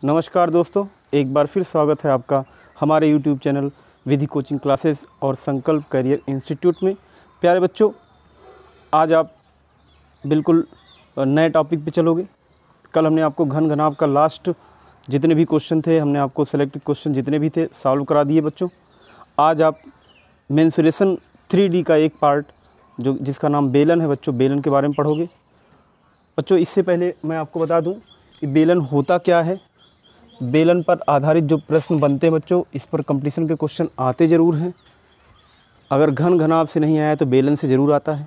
नमस्कार दोस्तों, एक बार फिर स्वागत है आपका हमारे YouTube चैनल विधि कोचिंग क्लासेस और संकल्प करियर इंस्टीट्यूट में। प्यारे बच्चों, आज आप बिल्कुल नए टॉपिक पे चलोगे। कल हमने आपको घन घनाभ का लास्ट जितने भी क्वेश्चन थे, हमने आपको सेलेक्टेड क्वेश्चन जितने भी थे सॉल्व करा दिए बच्चों। आज आप मेंसुरेशन 3D का एक पार्ट जिसका नाम बेलन है बच्चों, बेलन के बारे में पढ़ोगे। बच्चों इससे पहले मैं आपको बता दूं कि बेलन होता क्या है। बेलन पर आधारित जो प्रश्न बनते हैं बच्चों, इस पर कंपटीशन के क्वेश्चन आते ज़रूर हैं। अगर घन घनाभ से नहीं आया तो बेलन से ज़रूर आता है।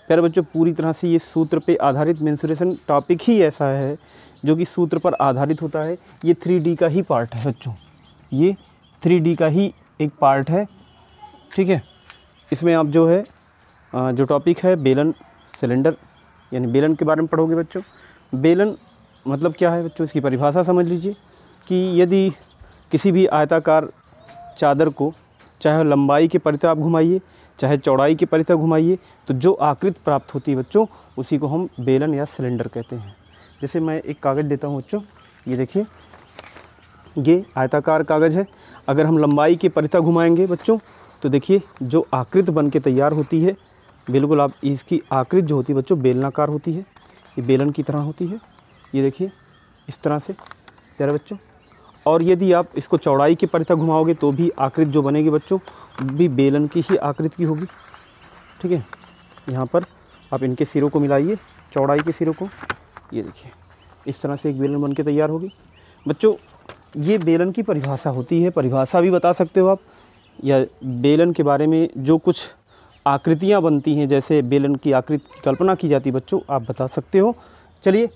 प्यारे बच्चों, पूरी तरह से ये सूत्र पे आधारित मेंसुरेशन टॉपिक ही ऐसा है जो कि सूत्र पर आधारित होता है। ये 3D का ही पार्ट है बच्चों, ये 3D का ही एक पार्ट है, ठीक है। इसमें आप जो है जो टॉपिक है बेलन सिलेंडर यानी बेलन के बारे में पढ़ोगे बच्चों। बेलन मतलब क्या है बच्चों, इसकी परिभाषा समझ लीजिए कि यदि किसी भी आयताकार चादर को चाहे लंबाई के परितः आप घुमाइए चाहे चौड़ाई के परितः घुमाइए तो जो आकृति प्राप्त होती है बच्चों, उसी को हम बेलन या सिलेंडर कहते हैं। जैसे मैं एक कागज़ देता हूँ बच्चों, ये देखिए, ये आयताकार कागज़ है। अगर हम लंबाई के परितः घुमाएंगे बच्चों तो देखिए जो आकृति बन के तैयार होती है, बिल्कुल आप इसकी आकृति जो होती है बच्चों बेलनाकार होती है, ये बेलन की तरह होती है। ये देखिए इस तरह से प्यारे बच्चों। और यदि आप इसको चौड़ाई के परितः घुमाओगे तो भी आकृति जो बनेगी बच्चों भी बेलन की ही आकृति की होगी, ठीक है। यहाँ पर आप इनके सिरों को मिलाइए, चौड़ाई के सिरों को, ये देखिए इस तरह से एक बेलन बन के तैयार होगी बच्चों। ये बेलन की परिभाषा होती है, परिभाषा भी बता सकते हो आप, या बेलन के बारे में जो कुछ आकृतियाँ बनती हैं, जैसे बेलन की आकृति की कल्पना की जाती है बच्चों, आप बता सकते हो। चलिए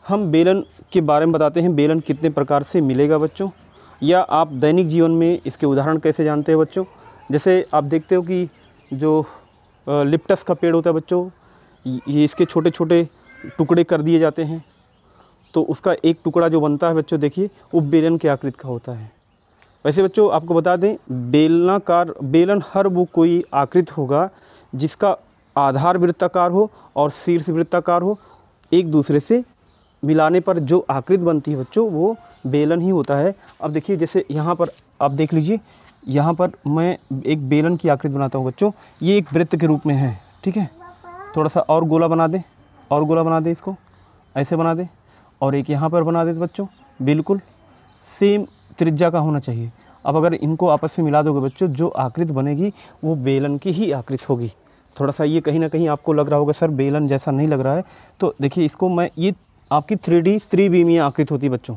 हम बेलन के बारे में बताते हैं। बेलन कितने प्रकार से मिलेगा बच्चों, या आप दैनिक जीवन में इसके उदाहरण कैसे जानते हैं बच्चों। जैसे आप देखते हो कि जो लिप्टस का पेड़ होता है बच्चों, ये इसके छोटे छोटे टुकड़े कर दिए जाते हैं, तो उसका एक टुकड़ा जो बनता है बच्चों देखिए वो बेलन की आकृति का होता है। वैसे बच्चों आपको बता दें, बेलनाकार बेलन हर वो कोई आकृति होगा जिसका आधार वृत्ताकार हो और शीर्ष वृत्ताकार हो। एक दूसरे से मिलाने पर जो आकृति बनती है बच्चों वो बेलन ही होता है। अब देखिए जैसे यहाँ पर आप देख लीजिए, यहाँ पर मैं एक बेलन की आकृति बनाता हूँ बच्चों, ये एक वृत्त के रूप में है, ठीक है। थोड़ा सा और गोला बना दें, और गोला बना दें, इसको ऐसे बना दें, और एक यहाँ पर बना दें बच्चों, बिल्कुल सेम त्रिज्या का होना चाहिए। अब अगर इनको आपस में मिला दोगे बच्चों, जो आकृति बनेगी वो बेलन की ही आकृति होगी। थोड़ा सा ये कहीं ना कहीं आपको लग रहा होगा सर बेलन जैसा नहीं लग रहा है, तो देखिए इसको मैं, ये आपकी 3D त्रिविमीय आकृति होती है बच्चों।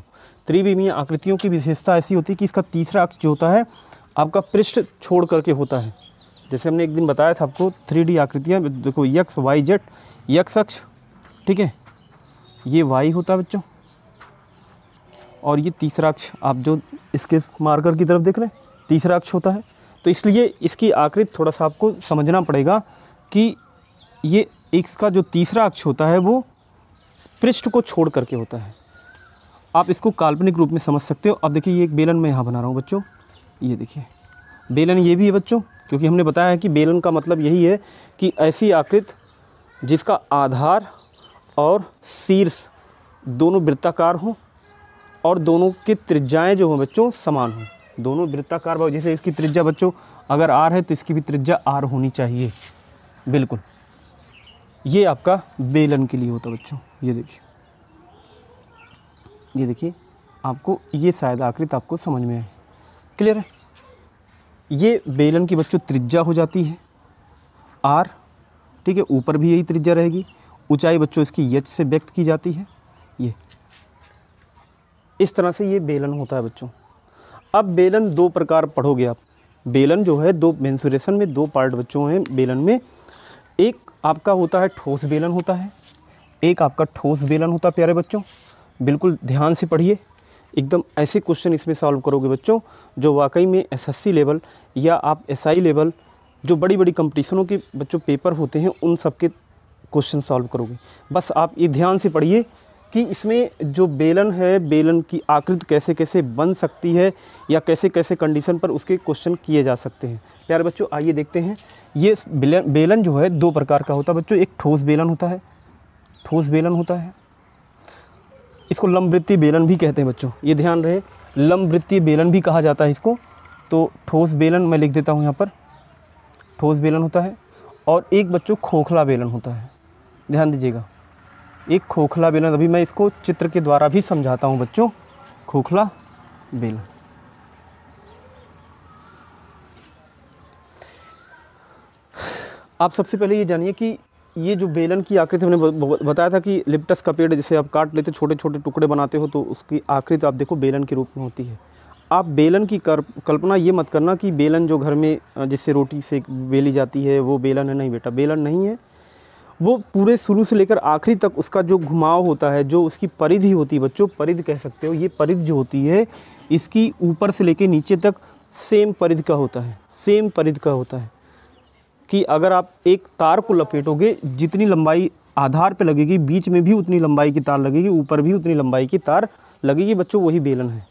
त्रिविमीय आकृतियों की विशेषता ऐसी होती है कि इसका तीसरा अक्ष जो होता है आपका पृष्ठ छोड़ करके होता है। जैसे हमने एक दिन बताया था आपको 3D आकृतियाँ, देखो एक्स वाई जेड, एक्स अक्ष, ठीक है, ये वाई होता है बच्चों, और ये तीसरा अक्ष आप जो इसके मार्कर की तरफ देख रहे हैं, तीसरा अक्ष होता है। तो इसलिए इसकी आकृति थोड़ा सा आपको समझना पड़ेगा कि ये इसका जो तीसरा अक्ष होता है वो पृष्ठ को छोड़ करके होता है। आप इसको काल्पनिक रूप में समझ सकते हो। अब देखिए ये एक बेलन मैं यहाँ बना रहा हूँ बच्चों, ये देखिए बेलन ये भी है बच्चों, क्योंकि हमने बताया है कि बेलन का मतलब यही है कि ऐसी आकृति जिसका आधार और शीर्ष दोनों वृत्ताकार हों और दोनों की त्रिज्याएँ जो हों बच्चों समान हों। दोनों वृत्ताकार भाव, जैसे इसकी त्रिज्या बच्चों अगर r है तो इसकी भी त्रिज्या r होनी चाहिए, बिल्कुल। ये आपका बेलन के लिए होता है बच्चों। ये देखिए, ये देखिए आपको ये शायद आकृति आपको समझ में आए, क्लियर है। ये बेलन की बच्चों त्रिज्या हो जाती है r, ठीक है। ऊपर भी यही त्रिज्या रहेगी। ऊंचाई बच्चों इसकी h से व्यक्त की जाती है। ये इस तरह से ये बेलन होता है बच्चों। अब बेलन दो प्रकार पढ़ोगे आप। बेलन जो है दो, मेंसुरेशन में दो पार्ट बच्चों हैं बेलन में। एक आपका होता है ठोस बेलन होता है, एक आपका ठोस बेलन होता है प्यारे बच्चों। बिल्कुल ध्यान से पढ़िए, एकदम ऐसे क्वेश्चन इसमें सॉल्व करोगे बच्चों जो वाकई में एसएससी लेवल या आप एसआई लेवल, जो बड़ी बड़ी कंपटीशनों के बच्चों पेपर होते हैं, उन सब के क्वेश्चन सॉल्व करोगे। बस आप ये ध्यान से पढ़िए कि इसमें जो बेलन है, बेलन की आकृति कैसे कैसे बन सकती है या कैसे कैसे कंडीशन पर उसके क्वेश्चन किए जा सकते हैं। प्यारे बच्चों आइए देखते हैं। ये बेलन जो है दो प्रकार का होता है बच्चों। एक ठोस बेलन होता है, ठोस बेलन होता है। इसको लंबवृत्तीय बेलन भी कहते हैं बच्चों, ये ध्यान रहे, लंबवृत्तीय बेलन भी कहा जाता है इसको। तो ठोस बेलन मैं लिख देता हूँ यहाँ पर, ठोस बेलन होता है। और एक बच्चों खोखला बेलन होता है, ध्यान दीजिएगा, एक खोखला बेलन, अभी मैं इसको चित्र के द्वारा भी समझाता हूँ बच्चों। खोखला बेलन, आप सबसे पहले ये जानिए कि ये जो बेलन की आकृति मैंने बताया था कि लिप्टस का पेड़ जिसे आप काट लेते छोटे छोटे टुकड़े बनाते हो तो उसकी आकृति आप देखो बेलन के रूप में होती है। आप बेलन की कल्पना ये मत करना कि बेलन जो घर में जिससे रोटी से बेली जाती है वो बेलन है, नहीं बेटा, बेलन नहीं है। वो पूरे शुरू से लेकर आखिरी तक उसका जो घुमाव होता है, जो उसकी परिधि होती है बच्चों, परिधि कह सकते हो, ये परिधि जो होती है इसकी ऊपर से लेकर नीचे तक सेम परिधि का होता है, सेम परिधि का होता है। कि अगर आप एक तार को लपेटोगे, जितनी लंबाई आधार पे लगेगी बीच में भी उतनी लंबाई की तार लगेगी, ऊपर भी उतनी लंबाई की तार लगेगी बच्चों, वही बेलन है।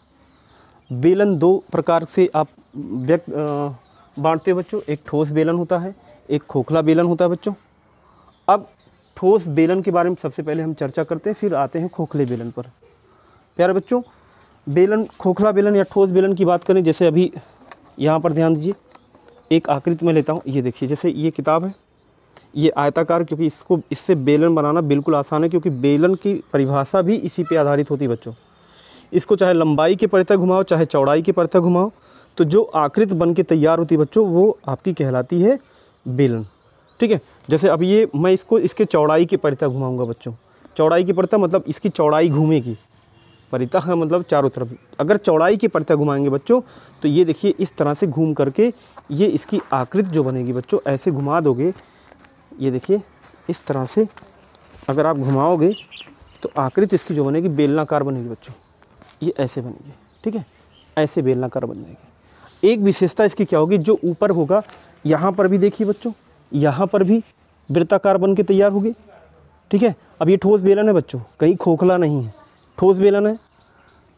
बेलन दो प्रकार से आप बांटते हो बच्चों, एक ठोस बेलन होता है, एक खोखला बेलन होता है बच्चों। अब ठोस बेलन के बारे में सबसे पहले हम चर्चा करते हैं, फिर आते हैं खोखले बेलन पर। प्यारे बच्चों, बेलन, खोखला बेलन या ठोस बेलन की बात करें, जैसे अभी यहाँ पर ध्यान दीजिए, एक आकृति में लेता हूँ, ये देखिए, जैसे ये किताब है, ये आयताकार, क्योंकि इससे बेलन बनाना बिल्कुल आसान है, क्योंकि बेलन की परिभाषा भी इसी पे आधारित होती है बच्चों। इसको चाहे लंबाई के परितः घुमाओ, चाहे चौड़ाई के परितः घुमाओ, तो जो आकृति बन के तैयार होती है बच्चों वो आपकी कहलाती है बेलन। ठीक है, जैसे अब ये मैं इसको इसके चौड़ाई के परितः घुमाऊँगा बच्चों। चौड़ाई के परितः मतलब इसकी चौड़ाई घूमेगी, परितः है मतलब चारों तरफ। अगर चौड़ाई के परितः घुमाएंगे बच्चों तो ये देखिए इस तरह से घूम करके ये इसकी आकृति जो बनेगी बच्चों, ऐसे घुमा दोगे, ये देखिए इस तरह से अगर आप घुमाओगे तो आकृति इसकी जो बनेगी बेलनाकार बनेगी बच्चों, ये ऐसे बनेगी। ठीक है, ऐसे बेलनाकार बन जाएगी। एक विशेषता इसकी क्या होगी, जो ऊपर होगा यहाँ पर भी देखिए बच्चों, यहाँ पर भी वृत्ताकार बन के तैयार होगी। ठीक है, अब ये ठोस बेलन है बच्चों, कहीं खोखला नहीं है, ठोस बेलन है।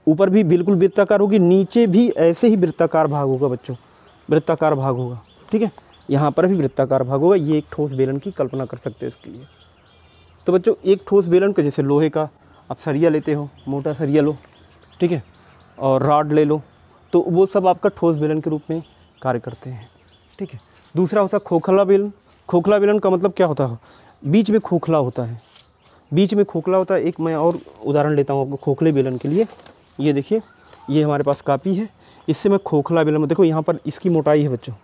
ऊपर भी बिल्कुल वृत्ताकार होगी, नीचे भी ऐसे ही वृत्ताकार भाग होगा बच्चों, वृत्ताकार भाग होगा। ठीक है, यहाँ पर भी वृत्ताकार भाग होगा। ये एक ठोस बेलन की कल्पना कर सकते हैं इसके लिए। तो बच्चों एक ठोस बेलन का, जैसे लोहे का आप सरिया लेते हो, मोटा सरिया लो, ठीक है, और रॉड ले लो, तो वो सब आपका ठोस बेलन के रूप में कार्य करते हैं। ठीक है, दूसरा होता है खोखला बेलन। खोखला बेलन का मतलब क्या होता है, बीच में खोखला होता है, बीच में खोखला होता है। एक मैं और उदाहरण लेता हूँ आपको खोखले बेलन के लिए। ये देखिए, ये हमारे पास कापी है, इससे मैं खोखला बेलन में, देखो यहाँ पर इसकी मोटाई है बच्चों,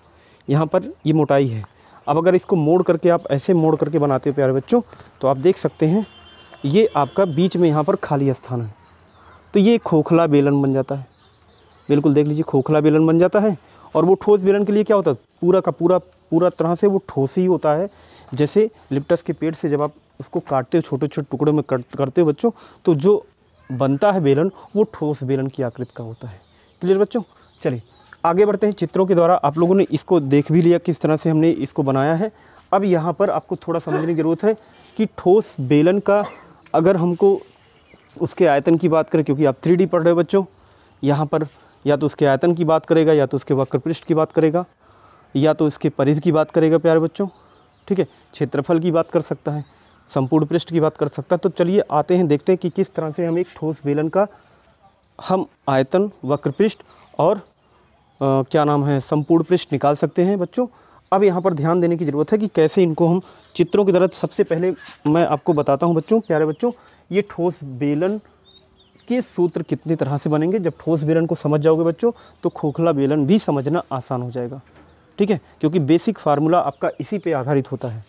यहाँ पर ये मोटाई है। अब अगर इसको मोड़ करके आप ऐसे मोड़ करके बनाते हो प्यारे बच्चों, तो आप देख सकते हैं ये आपका बीच में यहाँ पर खाली स्थान है, तो ये खोखला बेलन बन जाता है। बिल्कुल देख लीजिए, खोखला बेलन बन जाता है। और वो ठोस बेलन के लिए क्या होता है, पूरा का पूरा तरह से वो ठोस ही होता है। जैसे लिप्टस के पेड़ से जब आप उसको काटते हो, छोटे छोटे टुकड़ों में करते हो बच्चों, तो जो बनता है बेलन वो ठोस बेलन की आकृति का होता है। क्लियर बच्चों, चलिए आगे बढ़ते हैं। चित्रों के द्वारा आप लोगों ने इसको देख भी लिया किस तरह से हमने इसको बनाया है। अब यहाँ पर आपको थोड़ा समझने की ज़रूरत है कि ठोस बेलन का अगर हमको उसके आयतन की बात करें, क्योंकि आप 3D पढ़ रहे हो बच्चों, यहाँ पर या तो उसके आयतन की बात करेगा, या तो उसके वक्रपृष्ठ की बात करेगा, या तो इसके परिधि की बात करेगा प्यारे बच्चों। ठीक है, क्षेत्रफल की बात कर सकता है, संपूर्ण पृष्ठ की बात कर सकता है। तो चलिए आते हैं, देखते हैं कि किस तरह से हम एक ठोस बेलन का हम आयतन, वक्रपृष्ठ और क्या नाम है संपूर्ण पृष्ठ निकाल सकते हैं बच्चों। अब यहाँ पर ध्यान देने की ज़रूरत है कि कैसे इनको हम चित्रों की तरह। सबसे पहले मैं आपको बताता हूँ बच्चों, प्यारे बच्चों, ये ठोस बेलन के सूत्र कितनी तरह से बनेंगे। जब ठोस बेलन को समझ जाओगे बच्चों तो खोखला बेलन भी समझना आसान हो जाएगा। ठीक है, क्योंकि बेसिक फार्मूला आपका इसी पे आधारित होता है।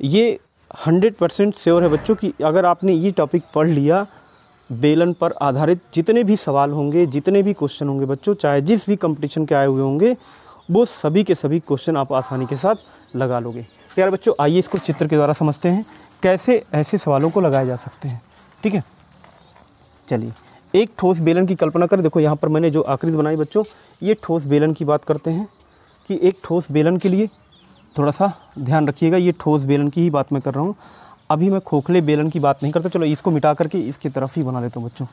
ये 100% श्योर है बच्चों कि अगर आपने ये टॉपिक पढ़ लिया, बेलन पर आधारित जितने भी सवाल होंगे, जितने भी क्वेश्चन होंगे बच्चों, चाहे जिस भी कंपटीशन के आए हुए होंगे, वो सभी के सभी क्वेश्चन आप आसानी के साथ लगा लोगे। प्यारे बच्चों, आइए इसको चित्र के द्वारा समझते हैं कैसे ऐसे सवालों को लगाए जा सकते हैं। ठीक है, चलिए एक ठोस बेलन की कल्पना करें। देखो यहाँ पर मैंने जो आकृति बनाई बच्चों, ये ठोस बेलन की बात करते हैं कि एक ठोस बेलन के लिए थोड़ा सा ध्यान रखिएगा, ये ठोस बेलन की ही बात मैं कर रहा हूँ। अभी मैं खोखले बेलन की बात नहीं करता। चलो इसको मिटा करके इसकी तरफ ही बना लेता हूँ बच्चों।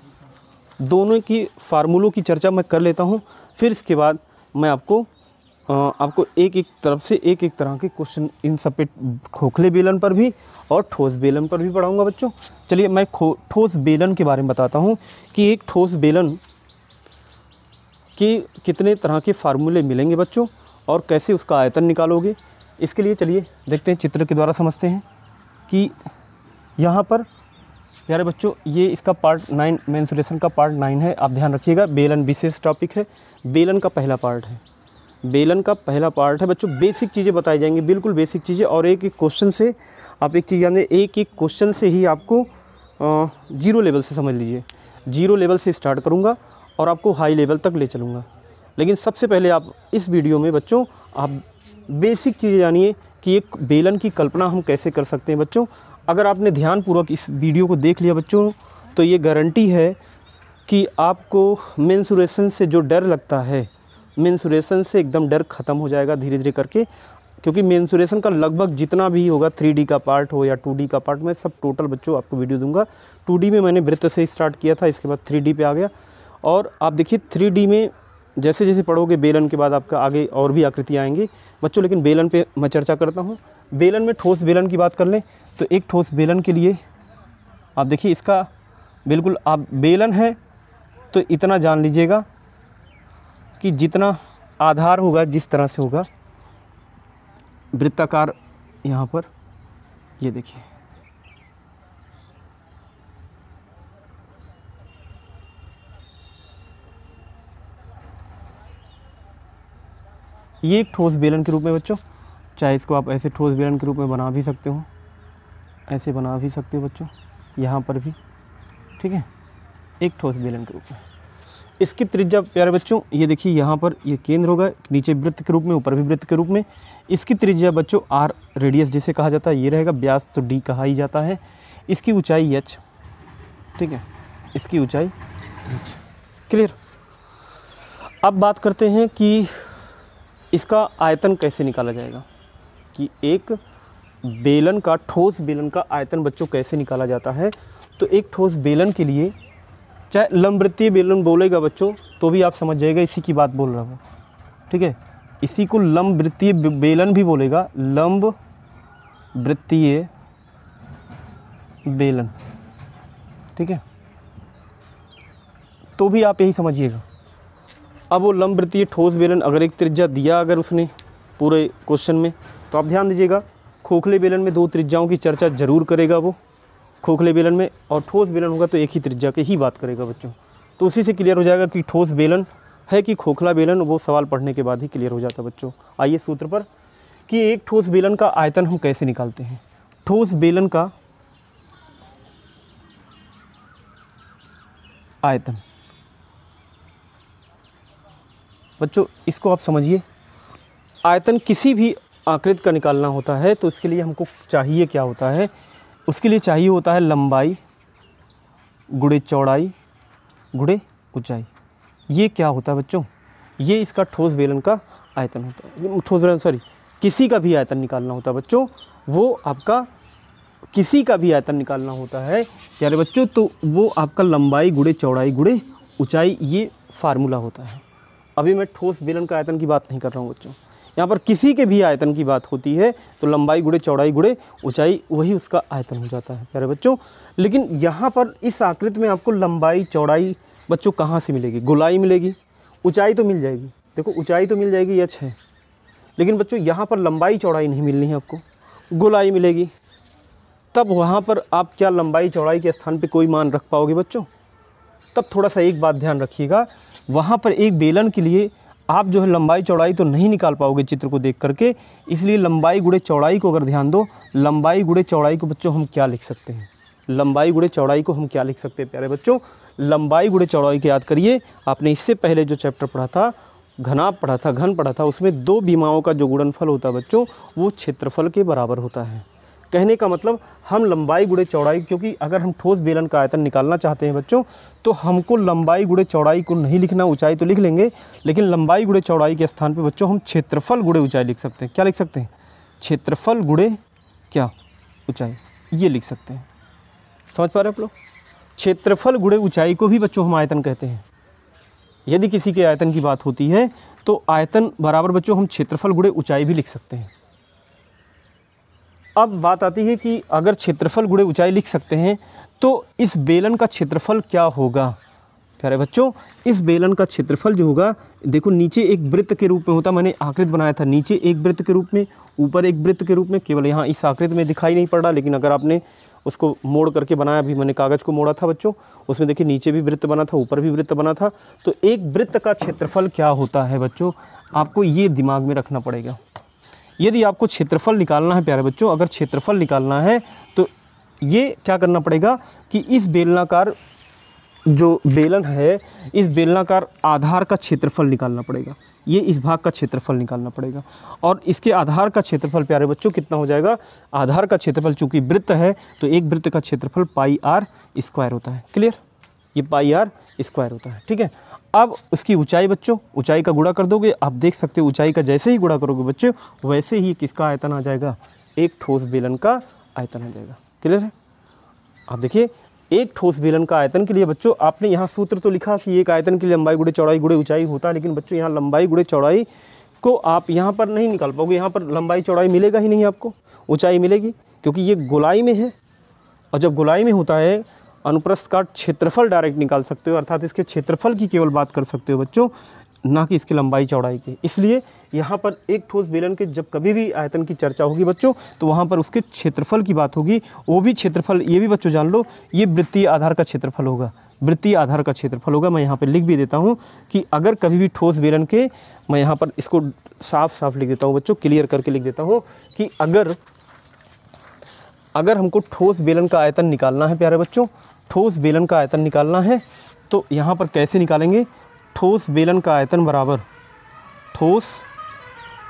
दोनों की फार्मूलों की चर्चा मैं कर लेता हूँ, फिर इसके बाद मैं आपको आपको एक एक तरफ से एक एक तरह के क्वेश्चन इन सब पे खोखले बेलन पर भी और ठोस बेलन पर भी पढ़ाऊँगा बच्चों। चलिए मैं ठोस बेलन के बारे में बताता हूँ कि एक ठोस बेलन के कितने तरह के फार्मूले मिलेंगे बच्चों और कैसे उसका आयतन निकालोगे। इसके लिए चलिए देखते हैं, चित्र के द्वारा समझते हैं कि यहाँ पर प्यारे बच्चों ये इसका पार्ट 9 मेंसुरेशन का पार्ट 9 है। आप ध्यान रखिएगा, बेलन विशेष टॉपिक है, बेलन का पहला पार्ट है, बेलन का पहला पार्ट है बच्चों। बेसिक चीज़ें बताई जाएंगी, बिल्कुल बेसिक चीज़ें, और एक एक क्वेश्चन से आप एक चीज़ जाने, एक एक क्वेश्चन से ही आपको जीरो लेवल से समझ लीजिए, जीरो लेवल से स्टार्ट करूँगा और आपको हाई लेवल तक ले चलूँगा। लेकिन सबसे पहले आप इस वीडियो में बच्चों आप बेसिक चीज़ें जानिए कि एक बेलन की कल्पना हम कैसे कर सकते हैं बच्चों। अगर आपने ध्यानपूर्वक इस वीडियो को देख लिया बच्चों तो ये गारंटी है कि आपको मेंसुरेशन से जो डर लगता है, मेंसुरेशन से एकदम डर ख़त्म हो जाएगा धीरे धीरे करके। क्योंकि मेंसुरेशन का लगभग जितना भी होगा, 3D का पार्ट हो या 2D का पार्ट, मैं सब टोटल बच्चों आपको वीडियो दूंगा। 2D में मैंने वृत्त से स्टार्ट किया था, इसके बाद 3D पे आ गया। और आप देखिए 3D में जैसे जैसे पढ़ोगे बेलन के बाद आपका आगे और भी आकृतियाँ आएंगी बच्चों। लेकिन बेलन पे मैं चर्चा करता हूँ। बेलन में ठोस बेलन की बात कर लें तो एक ठोस बेलन के लिए आप देखिए, इसका बिल्कुल आप बेलन है तो इतना जान लीजिएगा कि जितना आधार होगा जिस तरह से होगा वृत्ताकार, यहाँ पर ये देखिए ये एक ठोस बेलन के रूप में बच्चों, चाहे इसको आप ऐसे ठोस बेलन के रूप में बना भी सकते हो, ऐसे बना भी सकते हो बच्चों, यहाँ पर भी, ठीक है, एक ठोस बेलन के रूप में। इसकी त्रिज्या प्यारे बच्चों ये देखिए, यहाँ पर ये केंद्र होगा, नीचे वृत्त के रूप में, ऊपर भी वृत्त के रूप में। इसकी त्रिज्या बच्चों आर, रेडियस जिसे कहा जाता है ये रहेगा, व्यास तो डी कहा ही जाता है। इसकी ऊंचाई एच, ठीक है, इसकी ऊंचाई एच, क्लियर। अब बात करते हैं कि इसका आयतन कैसे निकाला जाएगा, कि एक बेलन का, ठोस बेलन का आयतन बच्चों कैसे निकाला जाता है। तो एक ठोस बेलन के लिए, चाहे लंबवृत्तीय बेलन बोलेगा बच्चों तो भी आप समझ जाइएगा इसी की बात बोल रहा हूँ, ठीक है, इसी को लंबवृत्तीय बेलन भी बोलेगा, लंबवृत्तीय बेलन, ठीक है, तो भी आप यही समझिएगा। अब वो लंबवृत्तीय ठोस बेलन अगर एक त्रिज्या दिया अगर उसने पूरे क्वेश्चन में, तो आप ध्यान दीजिएगा, खोखले बेलन में 2 त्रिज्याओं की चर्चा जरूर करेगा वो, खोखले बेलन में, और ठोस बेलन होगा तो एक ही त्रिज्या की ही बात करेगा बच्चों। तो उसी से क्लियर हो जाएगा कि ठोस बेलन है कि खोखला बेलन, वो सवाल पढ़ने के बाद ही क्लियर हो जाता है बच्चों। आइए सूत्र पर कि एक ठोस बेलन का आयतन हम कैसे निकालते हैं। ठोस बेलन का आयतन बच्चों, इसको आप समझिए, आयतन किसी भी आकृति का निकालना होता है तो इसके लिए हमको चाहिए क्या होता है, उसके लिए चाहिए होता है लंबाई गुणे चौड़ाई गुणे ऊंचाई। ये क्या होता है बच्चों, ये इसका ठोस बेलन का आयतन होता है। ठोस बेलन किसी का भी आयतन निकालना होता है बच्चों, वो आपका किसी का भी आयतन निकालना होता है प्यारे बच्चों, तो वो आपका लंबाई गुणे चौड़ाई गुणे ऊंचाई, ये फार्मूला होता है। अभी मैं ठोस बेलन का आयतन की बात नहीं कर रहा हूँ बच्चों, यहाँ पर किसी के भी आयतन की बात होती है तो लंबाई गुणे चौड़ाई गुणे ऊंचाई, वही उसका आयतन हो जाता है प्यारे बच्चों। लेकिन यहाँ पर इस आकृति में आपको लंबाई चौड़ाई बच्चों कहाँ से मिलेगी, गोलाई मिलेगी, ऊंचाई तो मिल जाएगी, देखो ऊंचाई तो मिल जाएगी एच है, लेकिन बच्चों यहाँ पर लंबाई चौड़ाई नहीं मिलनी है आपको, गोलाई मिलेगी। तब वहाँ पर आप क्या लंबाई चौड़ाई के स्थान पर कोई मान रख पाओगे बच्चों। तब थोड़ा सा एक बात ध्यान रखिएगा, वहाँ पर एक बेलन के लिए आप जो है लंबाई चौड़ाई तो नहीं निकाल पाओगे चित्र को देख करके, इसलिए लंबाई गुणे चौड़ाई को अगर ध्यान दो, लंबाई गुणे चौड़ाई को बच्चों हम क्या लिख सकते हैं, लंबाई गुणे चौड़ाई को हम क्या लिख सकते हैं प्यारे बच्चों, लंबाई गुणे चौड़ाई को याद करिए, आपने इससे पहले जो चैप्टर पढ़ा था, घनाभ पढ़ा था, घन पढ़ा था, उसमें 2 विमाओं का जो गुणनफल होता है बच्चों वो क्षेत्रफल के बराबर होता है। कहने का मतलब हम लंबाई गुणे चौड़ाई, क्योंकि अगर हम ठोस बेलन का आयतन निकालना चाहते हैं बच्चों तो हमको लंबाई गुणे चौड़ाई को नहीं लिखना, ऊंचाई तो लिख लेंगे, लेकिन लंबाई गुणे चौड़ाई के स्थान पे बच्चों हम क्षेत्रफल गुणे ऊंचाई लिख सकते हैं। क्या लिख सकते हैं, क्षेत्रफल गुणे क्या ऊंचाई, ये लिख सकते हैं। समझ पा रहे हैं आप लोग, क्षेत्रफल गुणे ऊंचाई को भी बच्चों हम आयतन कहते हैं। यदि किसी के आयतन की बात होती है तो आयतन बराबर बच्चों हम क्षेत्रफल गुणे ऊंचाई भी लिख सकते हैं। अब बात आती है कि अगर क्षेत्रफल गुणे ऊंचाई लिख सकते हैं तो इस बेलन का क्षेत्रफल क्या होगा। प्यारे बच्चों, इस बेलन का क्षेत्रफल जो होगा, देखो नीचे एक वृत्त के रूप में होता, मैंने आकृति बनाया था, नीचे एक वृत्त के रूप में, ऊपर एक वृत्त के रूप में, केवल यहाँ इस आकृति में दिखाई नहीं पड़ रहा, लेकिन अगर आपने उसको मोड़ करके बनाया, अभी मैंने कागज़ को मोड़ा था बच्चों, उसमें देखिए नीचे भी वृत्त बना था, ऊपर भी वृत्त बना था। तो एक वृत्त का क्षेत्रफल क्या होता है बच्चों, आपको ये दिमाग में रखना पड़ेगा। यदि आपको क्षेत्रफल निकालना है प्यारे बच्चों, अगर क्षेत्रफल निकालना है तो ये क्या करना पड़ेगा कि इस बेलनाकार जो बेलन है, इस बेलनाकार आधार का क्षेत्रफल निकालना पड़ेगा। ये इस भाग का क्षेत्रफल निकालना पड़ेगा और इसके आधार का क्षेत्रफल प्यारे बच्चों कितना हो जाएगा। आधार का क्षेत्रफल चूंकि वृत्त है तो एक वृत्त का क्षेत्रफल पाई आर स्क्वायर होता है। क्लियर, ये पाई आर स्क्वायर होता है। ठीक है, अब उसकी ऊंचाई बच्चों, ऊंचाई का गुणा कर दोगे, आप देख सकते हो ऊंचाई का जैसे ही गुणा करोगे बच्चों वैसे ही किसका आयतन आ जाएगा, एक ठोस बेलन का आयतन आ जाएगा। क्लियर है, आप देखिए एक ठोस बेलन का आयतन के लिए बच्चों आपने यहाँ सूत्र तो लिखा कि एक आयतन की लंबाई गुणे चौड़ाई गुणे ऊंचाई होता है, लेकिन बच्चों यहाँ लंबाई गुणे चौड़ाई को आप यहाँ पर नहीं निकाल पाओगे। यहाँ पर लंबाई चौड़ाई मिलेगा ही नहीं, आपको ऊंचाई मिलेगी, क्योंकि ये गोलाई में है और जब गोलाई में होता है अनुप्रस्थ काट क्षेत्रफल डायरेक्ट निकाल सकते हो, अर्थात इसके क्षेत्रफल की केवल बात कर सकते हो बच्चों, ना कि इसकी लंबाई चौड़ाई की। इसलिए यहाँ पर एक ठोस बेलन के जब कभी भी आयतन की चर्चा होगी बच्चों तो वहाँ पर उसके क्षेत्रफल की बात होगी। वो भी क्षेत्रफल, ये भी बच्चों जान लो, ये वृत्तीय आधार का क्षेत्रफल होगा, वृत्तीय आधार का क्षेत्रफल होगा। मैं यहाँ पर लिख भी देता हूँ कि अगर कभी भी ठोस बेलन के, मैं यहाँ पर इसको साफ साफ लिख देता हूँ बच्चों, क्लियर करके लिख देता हूँ कि अगर हमको ठोस बेलन का आयतन निकालना है प्यारे बच्चों, ठोस बेलन का आयतन निकालना है तो यहाँ पर कैसे निकालेंगे। ठोस बेलन का आयतन बराबर ठोस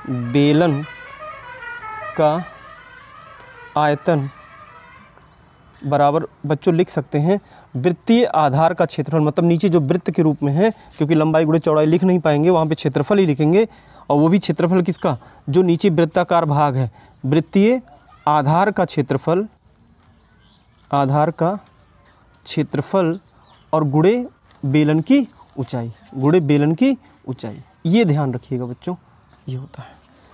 बेलन का आयतन बराबर बच्चों लिख सकते हैं वृत्तीय आधार का क्षेत्रफल, मतलब नीचे जो वृत्त के रूप में है, क्योंकि लंबाई गुणे चौड़ाई लिख नहीं पाएंगे, वहाँ पे क्षेत्रफल ही लिखेंगे, और वो भी क्षेत्रफल किसका, जो नीचे वृत्ताकार भाग है, वृत्तीय आधार का क्षेत्रफल, आधार का क्षेत्रफल और गुणे बेलन की ऊंचाई, गुणे बेलन की ऊंचाई, ये ध्यान रखिएगा बच्चों, ये होता है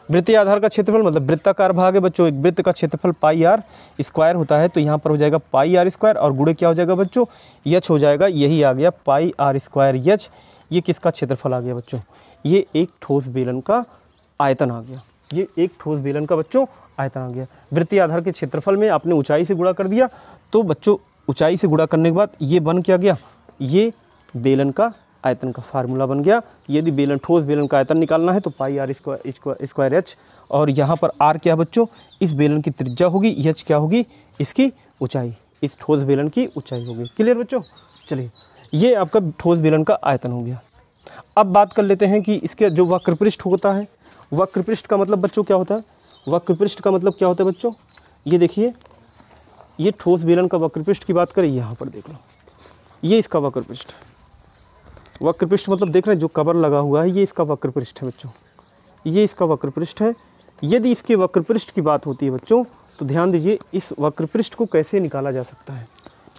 वृत्तीय आधार का क्षेत्रफल, मतलब वृत्ताकार भाग है बच्चों, एक वृत्त का क्षेत्रफल पाई आर स्क्वायर होता है, तो यहाँ पर हो जाएगा पाई आर स्क्वायर और गुणे क्या हो जाएगा बच्चों, यच हो जाएगा, यही आ गया पाई आर स्क्वायर यच। ये किसका क्षेत्रफल आ गया बच्चों, ये एक ठोस बेलन का आयतन आ गया, ये एक ठोस बेलन का बच्चों आयतन आ गया। वृत्तीय आधार के क्षेत्रफल में आपने ऊंचाई से गुणा कर दिया, तो बच्चों ऊंचाई से गुणा करने के बाद ये बन क्या गया, ये बेलन का आयतन का फार्मूला बन गया। यदि बेलन, ठोस बेलन का आयतन निकालना है तो पाई आर स्क्वायर एच, और यहाँ पर आर क्या बच्चों, इस बेलन की त्रिज्या होगी, एच क्या होगी, इसकी ऊंचाई, इस ठोस बेलन की ऊंचाई होगी। क्लियर बच्चों, चलिए ये आपका ठोस बेलन का आयतन हो गया। अब बात कर लेते हैं कि इसके जो वक्रपृष्ठ होता है, वक्रपृष्ठ का मतलब बच्चों क्या होता है, वक्रपृष्ठ का मतलब क्या होता है बच्चों, ये देखिए, ये ठोस बेलन का वक्रपृष्ठ की बात करें, यहाँ पर देख लो, ये इसका वक्रपृष्ठ, वक्रपृष्ठ मतलब देख रहे हैं जो कवर लगा हुआ है, ये इसका वक्रपृष्ठ है बच्चों, ये इसका वक्रपृष्ठ है। यदि इसके वक्रपृष्ठ की बात होती है बच्चों तो ध्यान दीजिए, इस वक्रपृष्ठ को कैसे निकाला जा सकता है,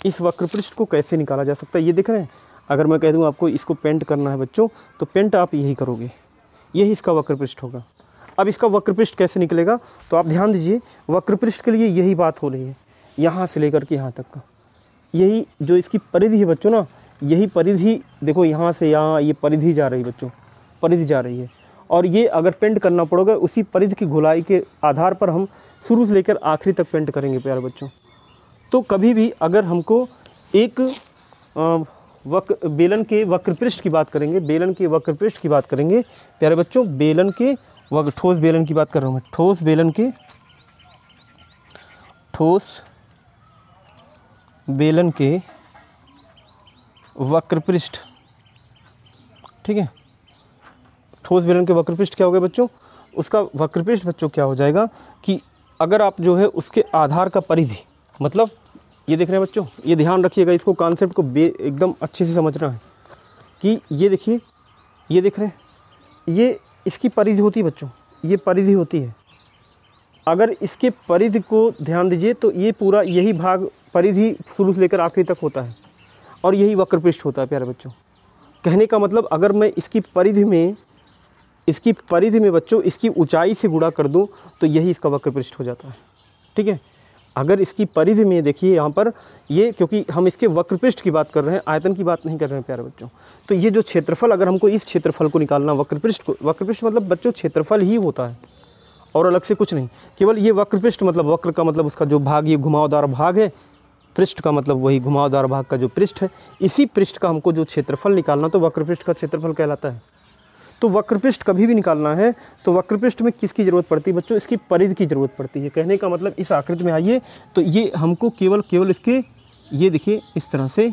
इस वक्रपृष्ठ को कैसे निकाला जा सकता है, ये देख रहे हैं। अगर मैं कह दूँ आपको इसको पेंट करना है बच्चों, तो पेंट आप यही करोगे, यही इसका वक्रपृष्ठ होगा। अब इसका वक्रपृष्ठ कैसे निकलेगा, तो आप ध्यान दीजिए, वक्रपृष्ठ के लिए यही बात हो रही है, यहाँ से लेकर के यहाँ तक का, यही जो इसकी परिधि है बच्चों ना, यही परिधि देखो, यहाँ से यहाँ ये परिधि जा रही है बच्चों, परिधि जा रही है, और ये अगर पेंट करना पड़ेगा उसी परिधि की गोलाई के आधार पर हम शुरू से लेकर आखिरी तक पेंट करेंगे प्यारे बच्चों। तो कभी भी अगर हमको एक बेलन के वक्रपृष्ठ की बात करेंगे, बेलन के वक्रपृष्ठ की बात करेंगे प्यारे बच्चों, बेलन के ठोस बेलन की बात कर रहा हूँ मैं, ठोस बेलन के, ठोस बेलन के वक्रपृष्ठ, ठीक है, ठोस बेलन के वक्रपृष्ठ क्या हो गया बच्चों, उसका वक्रपृष्ठ बच्चों क्या हो जाएगा कि अगर आप जो है उसके आधार का परिधि, मतलब ये देख रहे हैं बच्चों, ये ध्यान रखिएगा, इसको कॉन्सेप्ट को एकदम अच्छे से समझना है कि ये देखिए, ये देख रहे हैं, ये इसकी परिधि होती है बच्चों, ये परिधि होती है। अगर इसके परिधि को ध्यान दीजिए तो ये पूरा यही भाग परिधि शुरू से लेकर आखिरी तक होता है, और यही वक्रपृष्ठ होता है प्यारे बच्चों। कहने का मतलब अगर मैं इसकी परिधि में बच्चों इसकी ऊंचाई से गुणा कर दूं तो यही इसका वक्र पृष्ठ हो जाता है। ठीक है, अगर इसकी परिधि में देखिए यहाँ पर ये, क्योंकि हम इसके वक्र पृष्ठ की बात कर रहे हैं, आयतन की बात नहीं कर रहे हैं प्यारे बच्चों। तो ये जो क्षेत्रफल, अगर हमको इस क्षेत्रफल को निकालना, वक्र पृष्ठ मतलब बच्चों क्षेत्रफल ही होता है और अलग से कुछ नहीं। केवल ये वक्र पृष्ठ मतलब वक्र का मतलब उसका जो भाग, ये घुमावदार भाग है, पृष्ठ का मतलब वही घुमावदार भाग का जो पृष्ठ है, इसी पृष्ठ का हमको जो क्षेत्रफल निकालना तो वक्र पृष्ठ का क्षेत्रफल कहलाता है। तो वक्र पृष्ठ कभी भी निकालना है तो वक्र पृष्ठ में किसकी ज़रूरत पड़ती है बच्चों? इसकी परिधि की ज़रूरत पड़ती है। कहने का मतलब इस आकृति में आइए तो ये हमको केवल इसके, ये देखिए इस तरह से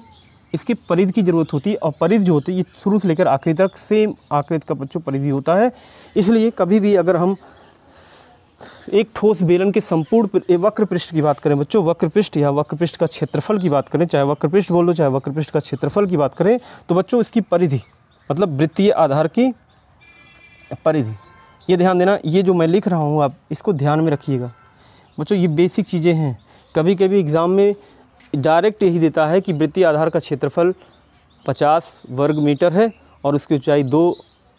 इसकी परिधि की ज़रूरत होती है। और परिधि जो होती है ये शुरू से लेकर आखिरी तक सेम आकृति का बच्चों परिधि होता है। इसलिए कभी भी अगर हम एक ठोस बेलन के संपूर्ण वक्र पृष्ठ की बात करें बच्चों, वक्र पृष्ठ या वक्र पृष्ठ का क्षेत्रफल की बात करें, चाहे वक्र पृष्ठ बोल लो चाहे वक्र पृष्ठ का क्षेत्रफल की बात करें, तो बच्चों इसकी परिधि मतलब वृत्तीय आधार की परिधि, ये ध्यान देना। ये जो मैं लिख रहा हूँ आप इसको ध्यान में रखिएगा बच्चों, ये बेसिक चीज़ें हैं। कभी कभी एग्ज़ाम में डायरेक्ट यही देता है कि वृत्तीय आधार का क्षेत्रफल 50 वर्ग मीटर है और उसकी ऊंचाई 2